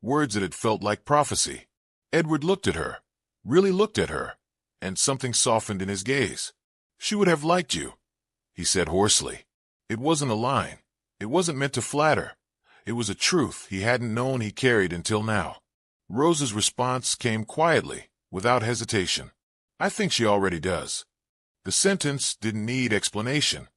words that had felt like prophecy. Edward looked at her, really looked at her, and something softened in his gaze. She would have liked you, he said hoarsely. It wasn't a line. It wasn't meant to flatter. It was a truth he hadn't known he carried until now. Rosa's response came quietly, without hesitation. I think she already does. The sentence didn't need explanation.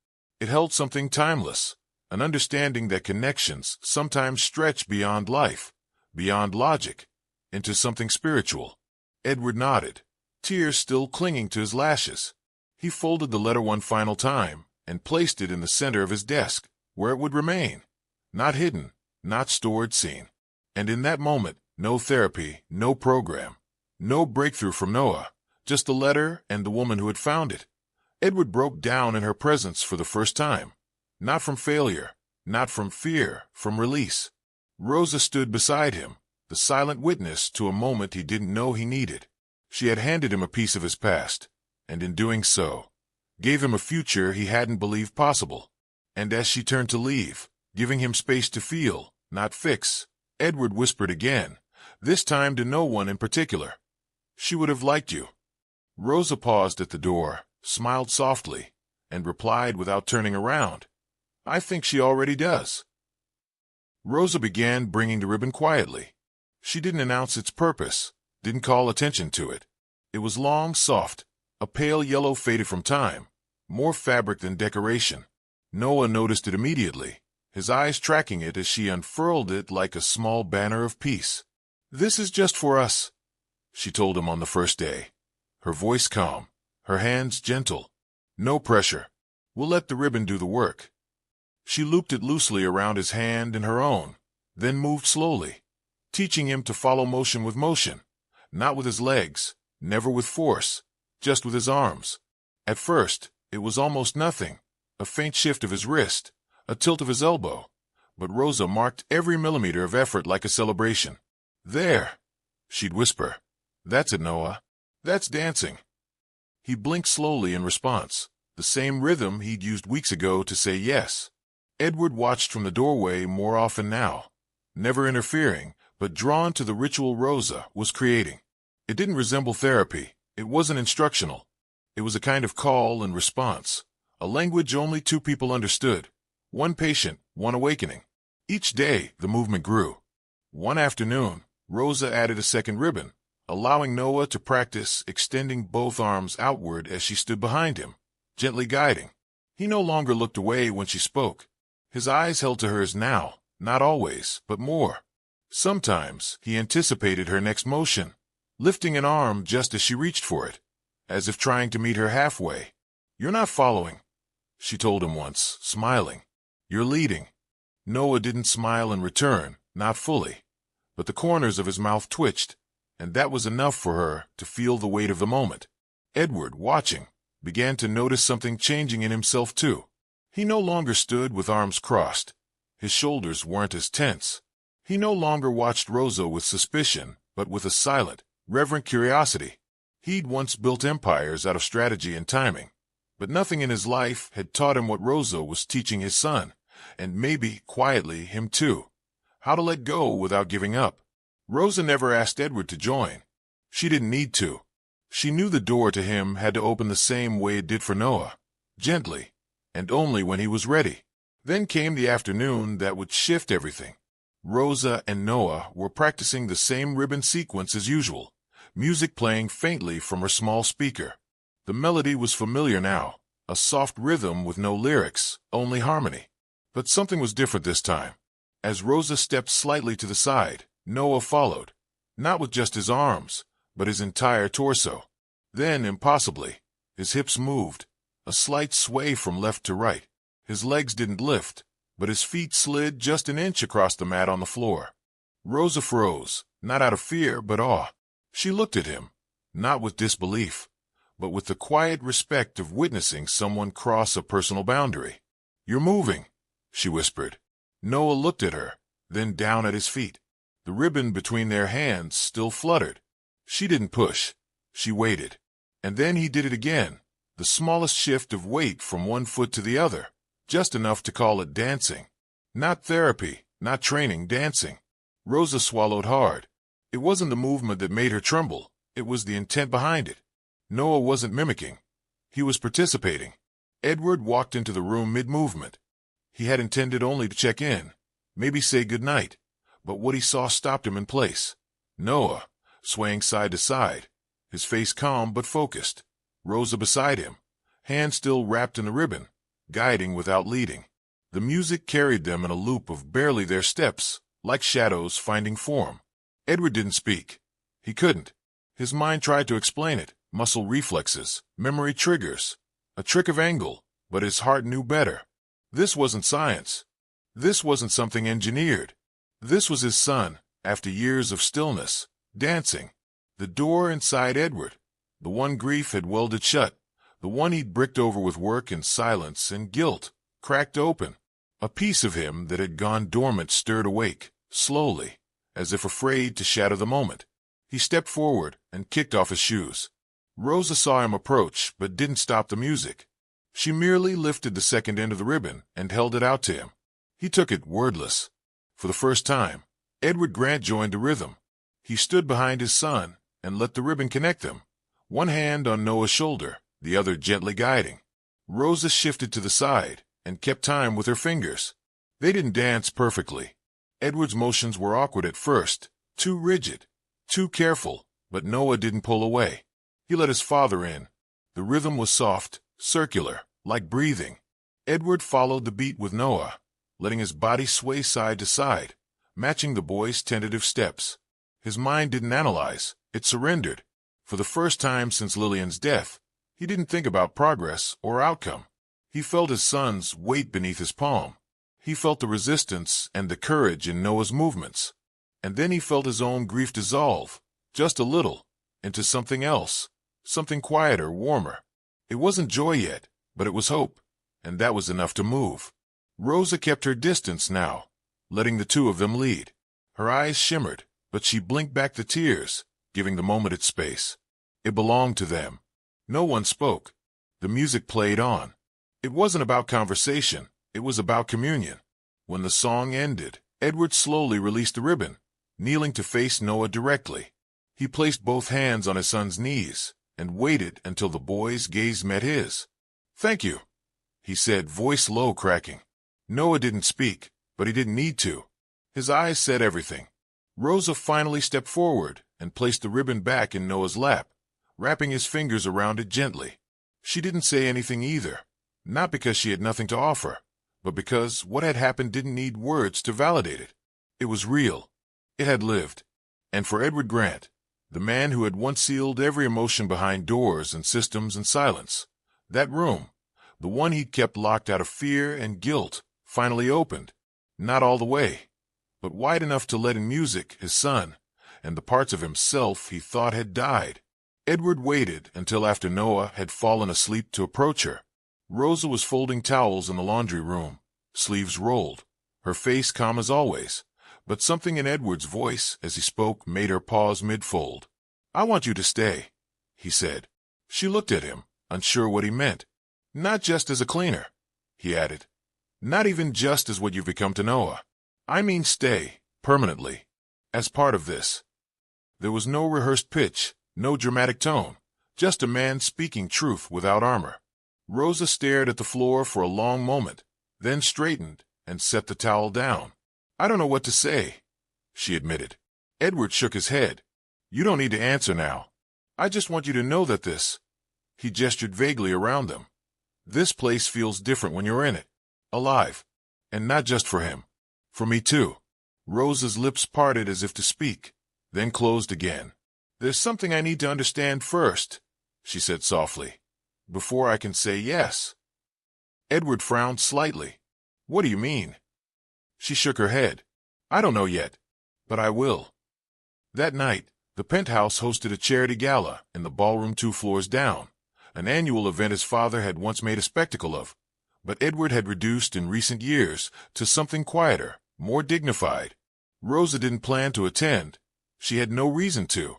It held something timeless, an understanding that connections sometimes stretch beyond life, beyond logic, into something spiritual. Edward nodded, tears still clinging to his lashes. He folded the letter one final time and placed it in the center of his desk, where it would remain. Not hidden, not stored, seen. And in that moment, no therapy, no program, no breakthrough from Noah, just the letter and the woman who had found it. Edward broke down in her presence for the first time. Not from failure, not from fear, from release. Rosa stood beside him, the silent witness to a moment he didn't know he needed. She had handed him a piece of his past, and in doing so, gave him a future he hadn't believed possible. And as she turned to leave, giving him space to feel, not fix, Edward whispered again, this time to no one in particular. She would have liked you. Rosa paused at the door, smiled softly, and replied without turning around, I think she already does. Rosa began bringing the ribbon quietly. She didn't announce its purpose, didn't call attention to it. It was long, soft, a pale yellow faded from time, more fabric than decoration. Noah noticed it immediately, his eyes tracking it as she unfurled it like a small banner of peace. This is just for us, she told him on the first day, her voice calm, her hands gentle. No pressure. We'll let the ribbon do the work. She looped it loosely around his hand and her own, then moved slowly, teaching him to follow motion with motion, not with his legs, never with force, just with his arms. At first, it was almost nothing, a faint shift of his wrist, a tilt of his elbow, but Rosa marked every millimeter of effort like a celebration. There, she'd whisper. That's it, Noah. That's dancing. He blinked slowly in response, the same rhythm he'd used weeks ago to say yes. Edward watched from the doorway more often now, never interfering, but drawn to the ritual Rosa was creating. It didn't resemble therapy. It wasn't instructional. It was a kind of call and response, a language only two people understood. One patient, one awakening. Each day, the movement grew. One afternoon, Rosa added a second ribbon, allowing Noah to practice extending both arms outward as she stood behind him, gently guiding. He no longer looked away when she spoke. His eyes held to hers now, not always, but more. Sometimes he anticipated her next motion, lifting an arm just as she reached for it, as if trying to meet her halfway. You're not following, she told him once, smiling. You're leading. Noah didn't smile in return, not fully, but the corners of his mouth twitched, and that was enough for her to feel the weight of the moment. Edward, watching, began to notice something changing in himself too. He no longer stood with arms crossed. His shoulders weren't as tense. He no longer watched Rosa with suspicion, but with a silent, reverent curiosity. He'd once built empires out of strategy and timing, but nothing in his life had taught him what Rosa was teaching his son, and maybe, quietly, him too. How to let go without giving up. Rosa never asked Edward to join. She didn't need to. She knew the door to him had to open the same way it did for Noah, gently, and only when he was ready. Then came the afternoon that would shift everything. Rosa and Noah were practicing the same ribbon sequence as usual, music playing faintly from her small speaker. The melody was familiar now, a soft rhythm with no lyrics, only harmony. But something was different this time. As Rosa stepped slightly to the side, Noah followed, not with just his arms, but his entire torso. Then, impossibly, his hips moved, a slight sway from left to right. His legs didn't lift, but his feet slid just an inch across the mat on the floor. Rosa froze, not out of fear, but awe. She looked at him, not with disbelief, but with the quiet respect of witnessing someone cross a personal boundary. "You're moving," she whispered. Noah looked at her, then down at his feet. The ribbon between their hands still fluttered. She didn't push. She waited. And then he did it again, the smallest shift of weight from one foot to the other, just enough to call it dancing. Not therapy, not training, dancing. Rosa swallowed hard. It wasn't the movement that made her tremble. It was the intent behind it. Noah wasn't mimicking. He was participating. Edward walked into the room mid-movement. He had intended only to check in, maybe say goodnight, but what he saw stopped him in place. Noah, swaying side to side, his face calm but focused. Rosa beside him, hand still wrapped in the ribbon, guiding without leading. The music carried them in a loop of barely their steps, like shadows finding form. Edward didn't speak. He couldn't. His mind tried to explain it, muscle reflexes, memory triggers, a trick of angle, but his heart knew better. This wasn't science. This wasn't something engineered. This was his son, after years of stillness, dancing. The door inside Edward, the one grief had welded shut, the one he'd bricked over with work and silence and guilt, cracked open. A piece of him that had gone dormant stirred awake, slowly, as if afraid to shatter the moment. He stepped forward and kicked off his shoes. Rosa saw him approach, but didn't stop the music. She merely lifted the second end of the ribbon and held it out to him. He took it, wordless. For the first time, Edward Grant joined the rhythm. He stood behind his son and let the ribbon connect them, one hand on Noah's shoulder, the other gently guiding. Rosa shifted to the side and kept time with her fingers. They didn't dance perfectly. Edward's motions were awkward at first, too rigid, too careful, but Noah didn't pull away. He let his father in. The rhythm was soft, circular, like breathing. Edward followed the beat with Noah, letting his body sway side to side, matching the boy's tentative steps. His mind didn't analyze, it surrendered. For the first time since Lillian's death, he didn't think about progress or outcome. He felt his son's weight beneath his palm. He felt the resistance and the courage in Noah's movements. And then he felt his own grief dissolve, just a little, into something else, something quieter, warmer. It wasn't joy yet, but it was hope, and that was enough to move. Rosa kept her distance now, letting the two of them lead. Her eyes shimmered, but she blinked back the tears, giving the moment its space. It belonged to them. No one spoke. The music played on. It wasn't about conversation, it was about communion. When the song ended, Edward slowly released the ribbon, kneeling to face Noah directly. He placed both hands on his son's knees and waited until the boy's gaze met his. "Thank you," he said, voice low, cracking. Noah didn't speak, but he didn't need to. His eyes said everything. Rosa finally stepped forward and placed the ribbon back in Noah's lap, wrapping his fingers around it gently. She didn't say anything either, not because she had nothing to offer, but because what had happened didn't need words to validate it. It was real. It had lived. And for Edward Grant, the man who had once sealed every emotion behind doors and systems and silence, that room, the one he'd kept locked out of fear and guilt, finally opened. Not all the way, but wide enough to let in music, his son, and the parts of himself he thought had died. Edward waited until after Noah had fallen asleep to approach her. Rosa was folding towels in the laundry room, sleeves rolled, her face calm as always, but something in Edward's voice as he spoke made her pause mid-fold. "I want you to stay," he said. She looked at him, unsure what he meant. "Not just as a cleaner," he added. "Not even just as what you've become to Noah. I mean stay, permanently, as part of this." There was no rehearsed pitch, no dramatic tone, just a man speaking truth without armor. Rosa stared at the floor for a long moment, then straightened and set the towel down. "I don't know what to say," she admitted. Edward shook his head. "You don't need to answer now. I just want you to know that this—" He gestured vaguely around them. "This place feels different when you're in it. Alive. And not just for him. For me too." Rosa's lips parted as if to speak, then closed again. "There's something I need to understand first," she said softly, "before I can say yes." Edward frowned slightly. "What do you mean?" She shook her head. "I don't know yet, but I will." That night, the penthouse hosted a charity gala in the ballroom 2 floors down, an annual event his father had once made a spectacle of. But Edward had reduced in recent years to something quieter, more dignified. Rosa didn't plan to attend. She had no reason to,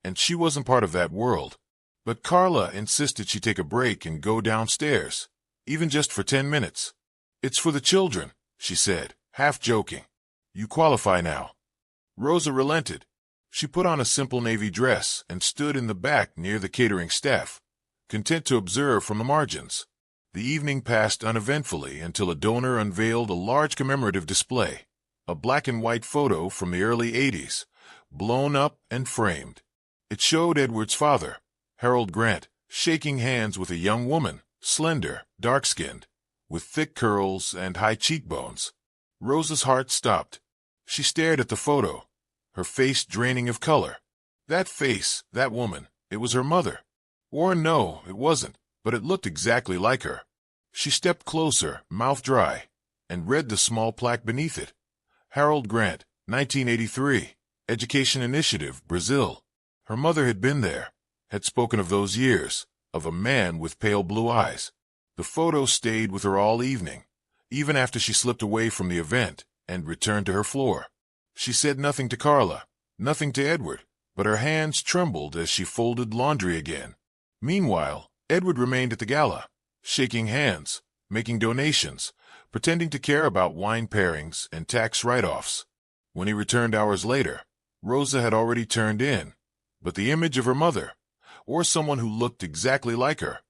and she wasn't part of that world. But Carla insisted she take a break and go downstairs, even just for 10 minutes. "It's for the children," she said, half joking. "You qualify now." Rosa relented. She put on a simple navy dress and stood in the back near the catering staff, content to observe from the margins. The evening passed uneventfully until a donor unveiled a large commemorative display, a black and white photo from the early '80s, blown up and framed. It showed Edward's father, Harold Grant, shaking hands with a young woman, slender, dark-skinned, with thick curls and high cheekbones. Rosa's heart stopped. She stared at the photo, her face draining of color. That face, that woman, it was her mother. Or no, it wasn't, but it looked exactly like her. She stepped closer, mouth dry, and read the small plaque beneath it. Harold Grant, 1983, Education Initiative, Brazil. Her mother had been there, had spoken of those years, of a man with pale blue eyes. The photo stayed with her all evening, even after she slipped away from the event and returned to her floor. She said nothing to Carla, nothing to Edward, but her hands trembled as she folded laundry again. Meanwhile, Edward remained at the gala, shaking hands, making donations, pretending to care about wine pairings and tax write-offs. When he returned hours later, Rosa had already turned in, but the image of her mother, or someone who looked exactly like her,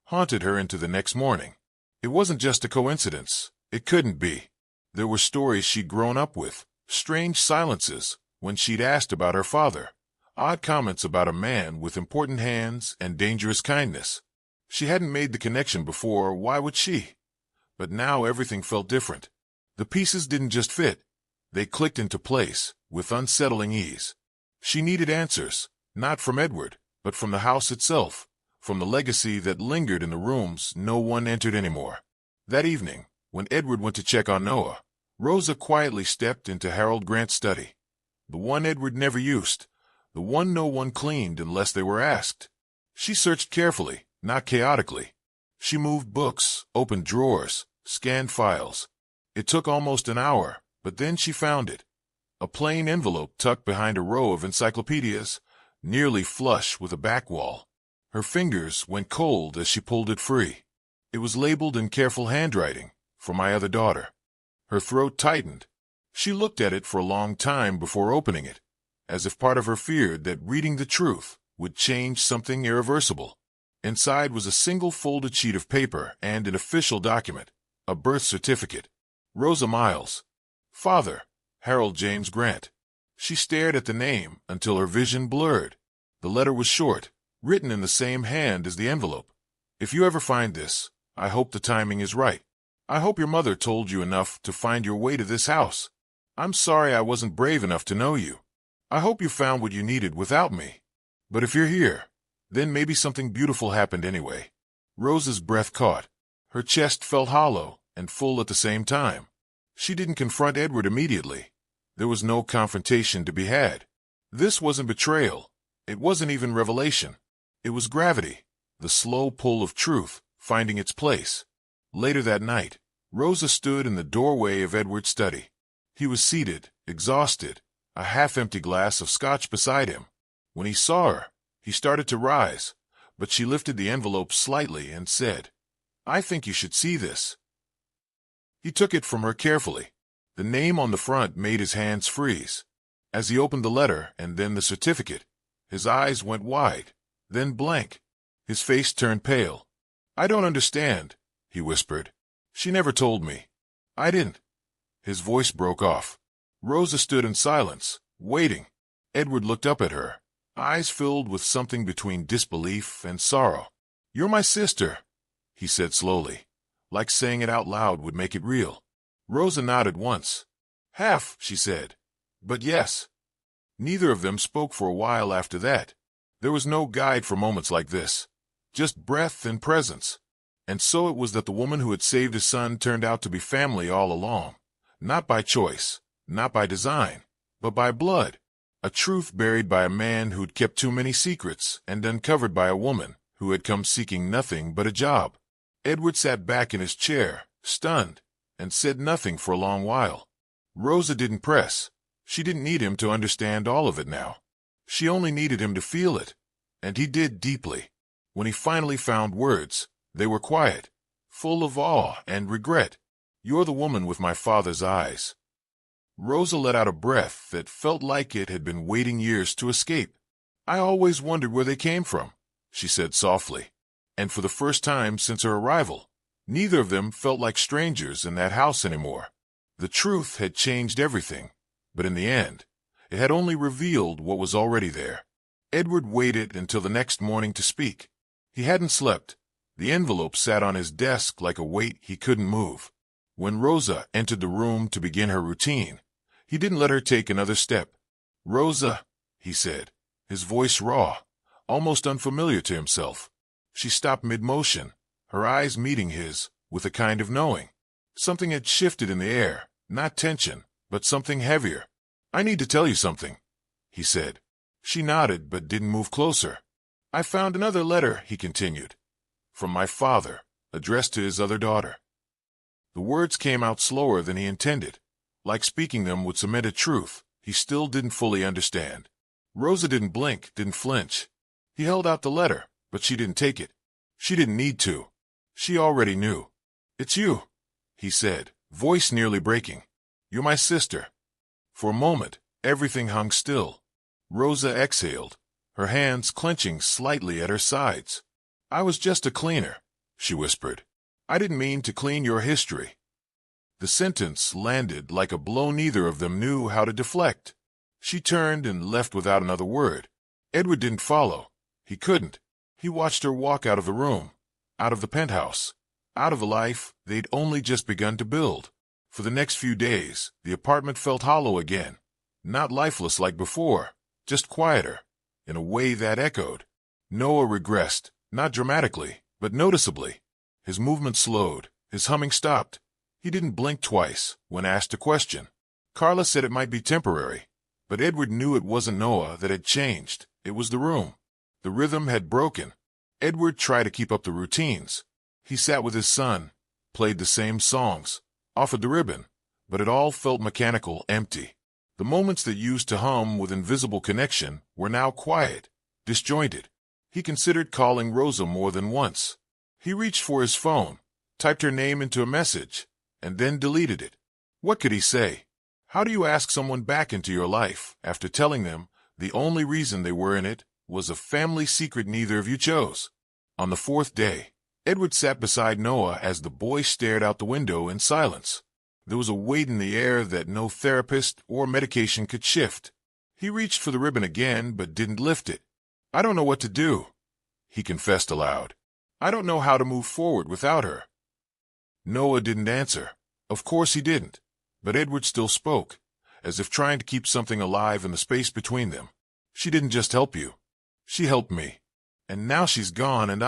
haunted her into the next morning. It wasn't just a coincidence. It couldn't be. There were stories she'd grown up with, strange silences when she'd asked about her father, odd comments about a man with important hands and dangerous kindness. She hadn't made the connection before, why would she? But now everything felt different. The pieces didn't just fit. They clicked into place, with unsettling ease. She needed answers, not from Edward, but from the house itself, from the legacy that lingered in the rooms no one entered anymore. That evening, when Edward went to check on Noah, Rosa quietly stepped into Harold Grant's study. The one Edward never used, the one no one cleaned unless they were asked. She searched carefully, not chaotically. She moved books, opened drawers, scanned files. It took almost an hour, but then she found it. A plain envelope tucked behind a row of encyclopedias, nearly flush with a back wall. Her fingers went cold as she pulled it free. It was labeled in careful handwriting, "For my other daughter." Her throat tightened. She looked at it for a long time before opening it, as if part of her feared that reading the truth would change something irreversible. Inside was a single folded sheet of paper and an official document, a birth certificate. Rosa Miles. Father, Harold James Grant. She stared at the name until her vision blurred. The letter was short, written in the same hand as the envelope. "If you ever find this, I hope the timing is right. I hope your mother told you enough to find your way to this house. I'm sorry I wasn't brave enough to know you. I hope you found what you needed without me. But if you're here, then maybe something beautiful happened anyway." Rosa's breath caught. Her chest felt hollow and full at the same time. She didn't confront Edward immediately. There was no confrontation to be had. This wasn't betrayal. It wasn't even revelation. It was gravity, the slow pull of truth finding its place. Later that night, Rosa stood in the doorway of Edward's study. He was seated, exhausted, a half-empty glass of scotch beside him. When he saw her, he started to rise, but she lifted the envelope slightly and said, "I think you should see this." He took it from her carefully. The name on the front made his hands freeze. As he opened the letter and then the certificate, his eyes went wide, then blank. His face turned pale. "I don't understand," he whispered. "She never told me." "I didn't." His voice broke off. Rosa stood in silence, waiting. Edward looked up at her, eyes filled with something between disbelief and sorrow. "You're my sister," he said slowly, like saying it out loud would make it real. Rosa nodded once. "Half," she said. "But yes." Neither of them spoke for a while after that. There was no guide for moments like this, just breath and presence. And so it was that the woman who had saved his son turned out to be family all along. Not by choice, not by design, but by blood. A truth buried by a man who'd kept too many secrets and uncovered by a woman who had come seeking nothing but a job. Edward sat back in his chair, stunned, and said nothing for a long while. Rosa didn't press. She didn't need him to understand all of it now. She only needed him to feel it, and he did deeply. When he finally found words, they were quiet, full of awe and regret. "You're the woman with my father's eyes." Rosa let out a breath that felt like it had been waiting years to escape. "I always wondered where they came from," she said softly. And for the first time since her arrival, neither of them felt like strangers in that house anymore. The truth had changed everything, but in the end, it had only revealed what was already there. Edward waited until the next morning to speak. He hadn't slept. The envelope sat on his desk like a weight he couldn't move. When Rosa entered the room to begin her routine, he didn't let her take another step. "Rosa," he said, his voice raw, almost unfamiliar to himself. She stopped mid-motion, her eyes meeting his, with a kind of knowing. Something had shifted in the air, not tension, but something heavier. "I need to tell you something," he said. She nodded but didn't move closer. "I found another letter," he continued, "from my father, addressed to his other daughter." The words came out slower than he intended. Like speaking them would cement a truth he still didn't fully understand. Rosa didn't blink, didn't flinch. He held out the letter, but she didn't take it. She didn't need to. She already knew. "It's you," he said, voice nearly breaking. "You're my sister." For a moment, everything hung still. Rosa exhaled, her hands clenching slightly at her sides. "I was just a cleaner," she whispered. "I didn't mean to clean your history." The sentence landed like a blow neither of them knew how to deflect. She turned and left without another word. Edward didn't follow. He couldn't. He watched her walk out of the room, out of the penthouse, out of a life they'd only just begun to build. For the next few days, the apartment felt hollow again. Not lifeless like before, just quieter, in a way that echoed. Noah regressed, not dramatically, but noticeably. His movement slowed, his humming stopped. He didn't blink twice when asked a question. Carla said it might be temporary, but Edward knew it wasn't Noah that had changed. It was the room. The rhythm had broken. Edward tried to keep up the routines. He sat with his son, played the same songs, offered the ribbon, but it all felt mechanical, empty. The moments that used to hum with invisible connection were now quiet, disjointed. He considered calling Rosa more than once. He reached for his phone, typed her name into a message, and then deleted it. What could he say? How do you ask someone back into your life after telling them the only reason they were in it was a family secret neither of you chose? On the fourth day, Edward sat beside Noah as the boy stared out the window in silence. There was a weight in the air that no therapist or medication could shift. He reached for the ribbon again but didn't lift it. "I don't know what to do," he confessed aloud. "I don't know how to move forward without her." Noah didn't answer. Of course he didn't. But Edward still spoke, as if trying to keep something alive in the space between them. "She didn't just help you. She helped me. And now she's gone and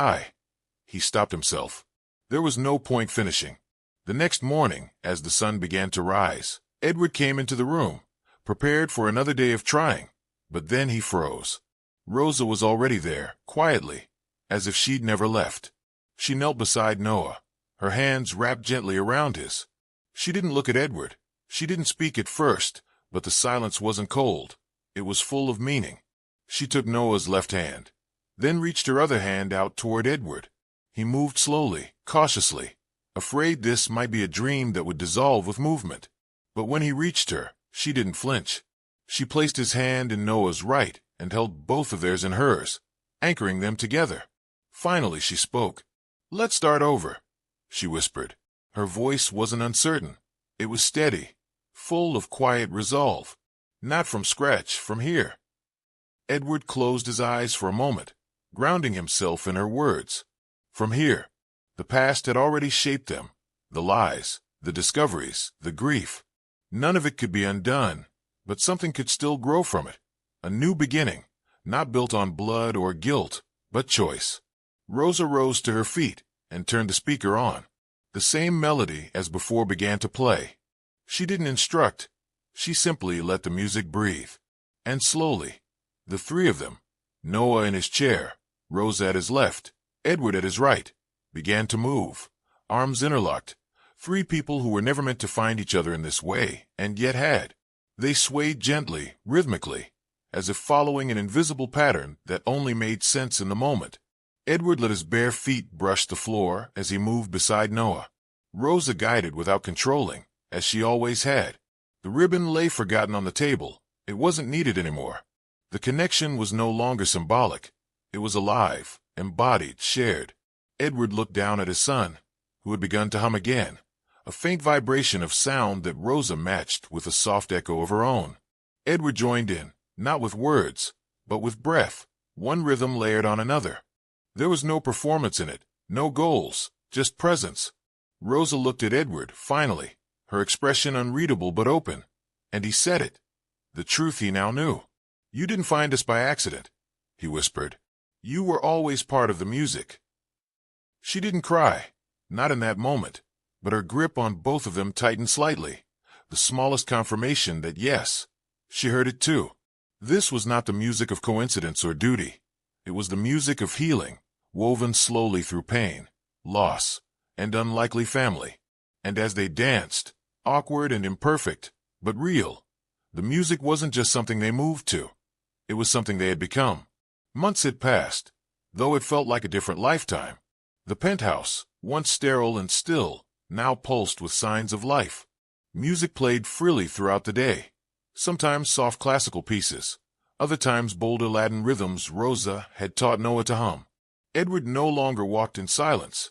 He stopped himself. There was no point finishing. The next morning, as the sun began to rise, Edward came into the room, prepared for another day of trying. But then he froze. Rosa was already there, quietly, as if she'd never left. She knelt beside Noah, her hands wrapped gently around his. She didn't look at Edward. She didn't speak at first, but the silence wasn't cold. It was full of meaning. She took Noah's left hand, then reached her other hand out toward Edward. He moved slowly, cautiously, afraid this might be a dream that would dissolve with movement. But when he reached her, she didn't flinch. She placed his hand in Noah's right and held both of theirs in hers, anchoring them together. Finally she spoke. "Let's start over," she whispered. Her voice wasn't uncertain. It was steady, full of quiet resolve. "Not from scratch, from here." Edward closed his eyes for a moment, grounding himself in her words. From here. The past had already shaped them. The lies, the discoveries, the grief. None of it could be undone, but something could still grow from it. A new beginning, not built on blood or guilt, but choice. Rosa rose to her feet and turned the speaker on. The same melody as before began to play. She didn't instruct. She simply let the music breathe. And slowly, the three of them, Noah in his chair, Rosa at his left, Edward at his right began to move, arms interlocked. Three people who were never meant to find each other in this way, and yet had. They swayed gently, rhythmically, as if following an invisible pattern that only made sense in the moment. Edward let his bare feet brush the floor as he moved beside Noah. Rosa guided without controlling, as she always had. The ribbon lay forgotten on the table. It wasn't needed anymore. The connection was no longer symbolic. It was alive, embodied, shared. Edward looked down at his son, who had begun to hum again, a faint vibration of sound that Rosa matched with a soft echo of her own. Edward joined in, not with words, but with breath, one rhythm layered on another. There was no performance in it, no goals, just presence. Rosa looked at Edward, finally, her expression unreadable but open, and he said it. The truth he now knew. "You didn't find us by accident," he whispered. "You were always part of the music." She didn't cry, not in that moment, but her grip on both of them tightened slightly, the smallest confirmation that yes, she heard it too. This was not the music of coincidence or duty. It was the music of healing, woven slowly through pain, loss, and unlikely family. And as they danced, awkward and imperfect, but real, the music wasn't just something they moved to. It was something they had become. Months had passed, though it felt like a different lifetime. The penthouse, once sterile and still, now pulsed with signs of life. Music played freely throughout the day, sometimes soft classical pieces, other times bolder Latin rhythms Rosa had taught Noah to hum. Edward no longer walked in silence.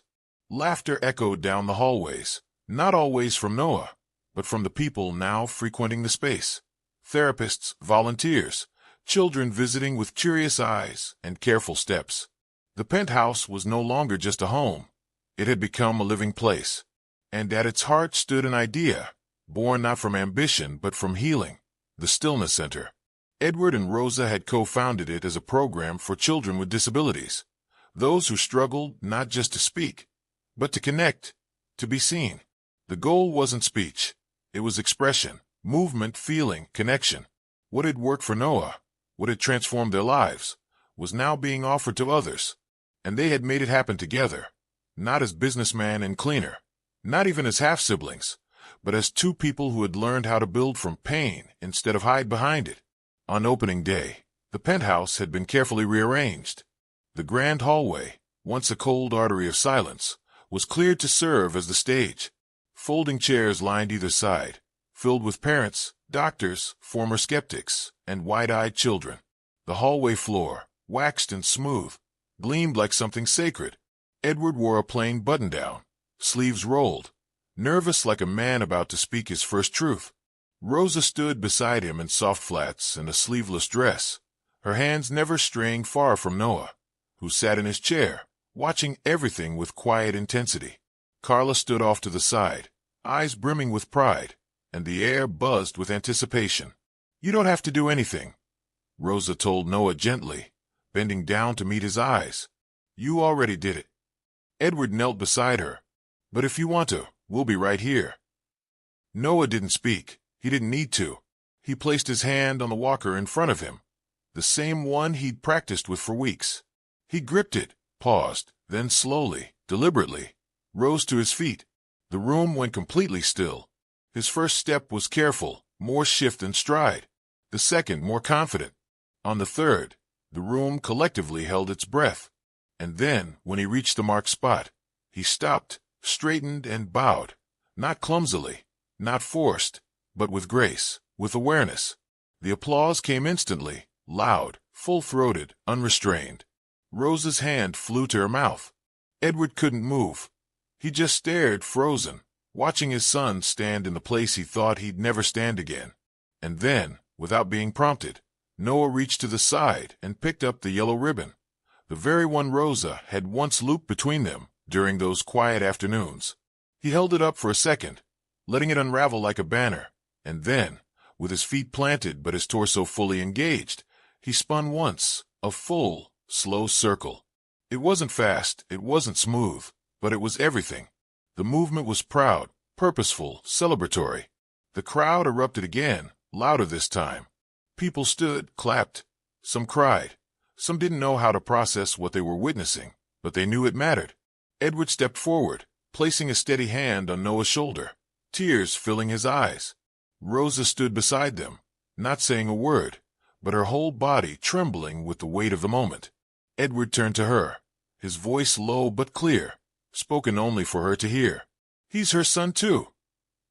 Laughter echoed down the hallways, not always from Noah, but from the people now frequenting the space. Therapists, volunteers, children visiting with curious eyes and careful steps. The penthouse was no longer just a home. It had become a living place. And at its heart stood an idea, born not from ambition but from healing, the Stillness Center. Edward and Rosa had co-founded it as a program for children with disabilities, those who struggled not just to speak, but to connect, to be seen. The goal wasn't speech. It was expression, movement, feeling, connection. What had worked for Noah, what had transformed their lives, was now being offered to others, and they had made it happen together, not as businessman and cleaner, not even as half-siblings, but as two people who had learned how to build from pain instead of hide behind it. On opening day, the penthouse had been carefully rearranged. The grand hallway, once a cold artery of silence, was cleared to serve as the stage. Folding chairs lined either side, filled with parents, doctors, former skeptics, and wide-eyed children. The hallway floor, waxed and smooth, gleamed like something sacred. Edward wore a plain button-down, sleeves rolled, nervous like a man about to speak his first truth. Rosa stood beside him in soft flats and a sleeveless dress, her hands never straying far from Noah, who sat in his chair, watching everything with quiet intensity. Carla stood off to the side, eyes brimming with pride, and the air buzzed with anticipation. "You don't have to do anything," Rosa told Noah gently, bending down to meet his eyes. "You already did it." Edward knelt beside her. "But if you want to, we'll be right here." Noah didn't speak. He didn't need to. He placed his hand on the walker in front of him, the same one he'd practiced with for weeks. He gripped it, paused, then slowly, deliberately, rose to his feet. The room went completely still. His first step was careful, more shift than stride. The second, more confident. On the third, the room collectively held its breath. And then, when he reached the marked spot, he stopped, straightened and bowed, not clumsily, not forced, but with grace, with awareness. The applause came instantly, loud, full-throated, unrestrained. Rosa's hand flew to her mouth. Edward couldn't move. He just stared, frozen, watching his son stand in the place he thought he'd never stand again. And then, without being prompted, Noah reached to the side and picked up the yellow ribbon, the very one Rosa had once looped between them during those quiet afternoons. He held it up for a second, letting it unravel like a banner, and then, with his feet planted but his torso fully engaged, he spun once, a full, slow circle. It wasn't fast, it wasn't smooth, but it was everything. The movement was proud, purposeful, celebratory. The crowd erupted again, louder this time. People stood, clapped. Some cried. Some didn't know how to process what they were witnessing, but they knew it mattered. Edward stepped forward, placing a steady hand on Noah's shoulder, tears filling his eyes. Rosa stood beside them, not saying a word, but her whole body trembling with the weight of the moment. Edward turned to her, his voice low but clear, spoken only for her to hear. "He's her son too,"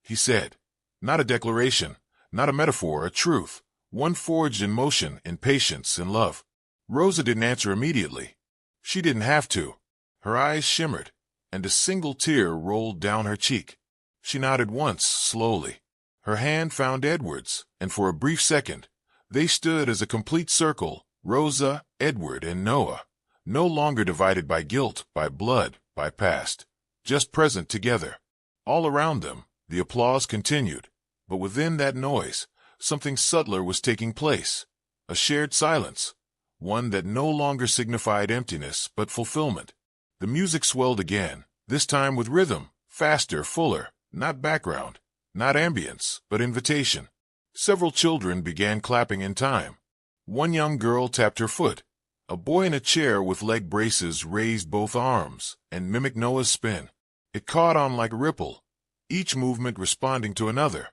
he said. Not a declaration, not a metaphor, a truth, one forged in motion, in patience, in love. Rosa didn't answer immediately. She didn't have to. Her eyes shimmered, and a single tear rolled down her cheek. She nodded once, slowly. Her hand found Edward's, and for a brief second, they stood as a complete circle, Rosa, Edward, and Noah, no longer divided by guilt, by blood, by past, just present together. All around them, the applause continued, but within that noise, something subtler was taking place, a shared silence, one that no longer signified emptiness but fulfillment. The music swelled again, this time with rhythm, faster, fuller, not background, not ambience, but invitation. Several children began clapping in time. One young girl tapped her foot. A boy in a chair with leg braces raised both arms and mimicked Noah's spin. It caught on like a ripple, each movement responding to another.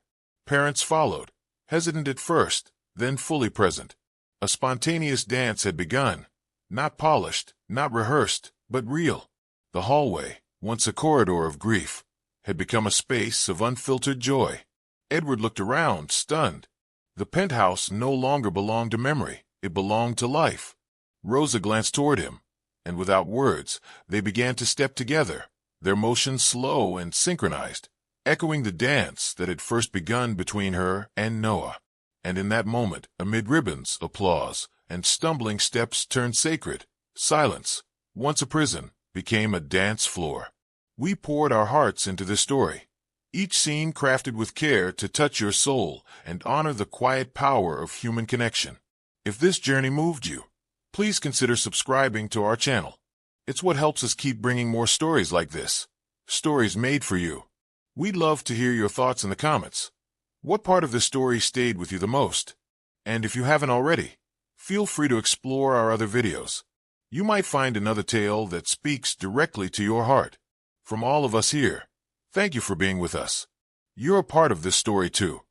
Parents followed, hesitant at first, then fully present. A spontaneous dance had begun, not polished, not rehearsed, but real. The hallway, once a corridor of grief, had become a space of unfiltered joy. Edward looked around, stunned. The penthouse no longer belonged to memory, it belonged to life. Rosa glanced toward him, and without words, they began to step together, their motions slow and synchronized, echoing the dance that had first begun between her and Noah. And in that moment, amid ribbons, applause, and stumbling steps turned sacred, silence, once a prison, became a dance floor. We poured our hearts into this story, each scene crafted with care to touch your soul and honor the quiet power of human connection. If this journey moved you, please consider subscribing to our channel. It's what helps us keep bringing more stories like this, stories made for you. We'd love to hear your thoughts in the comments. What part of this story stayed with you the most? And if you haven't already, feel free to explore our other videos. You might find another tale that speaks directly to your heart. From all of us here, thank you for being with us. You're a part of this story too.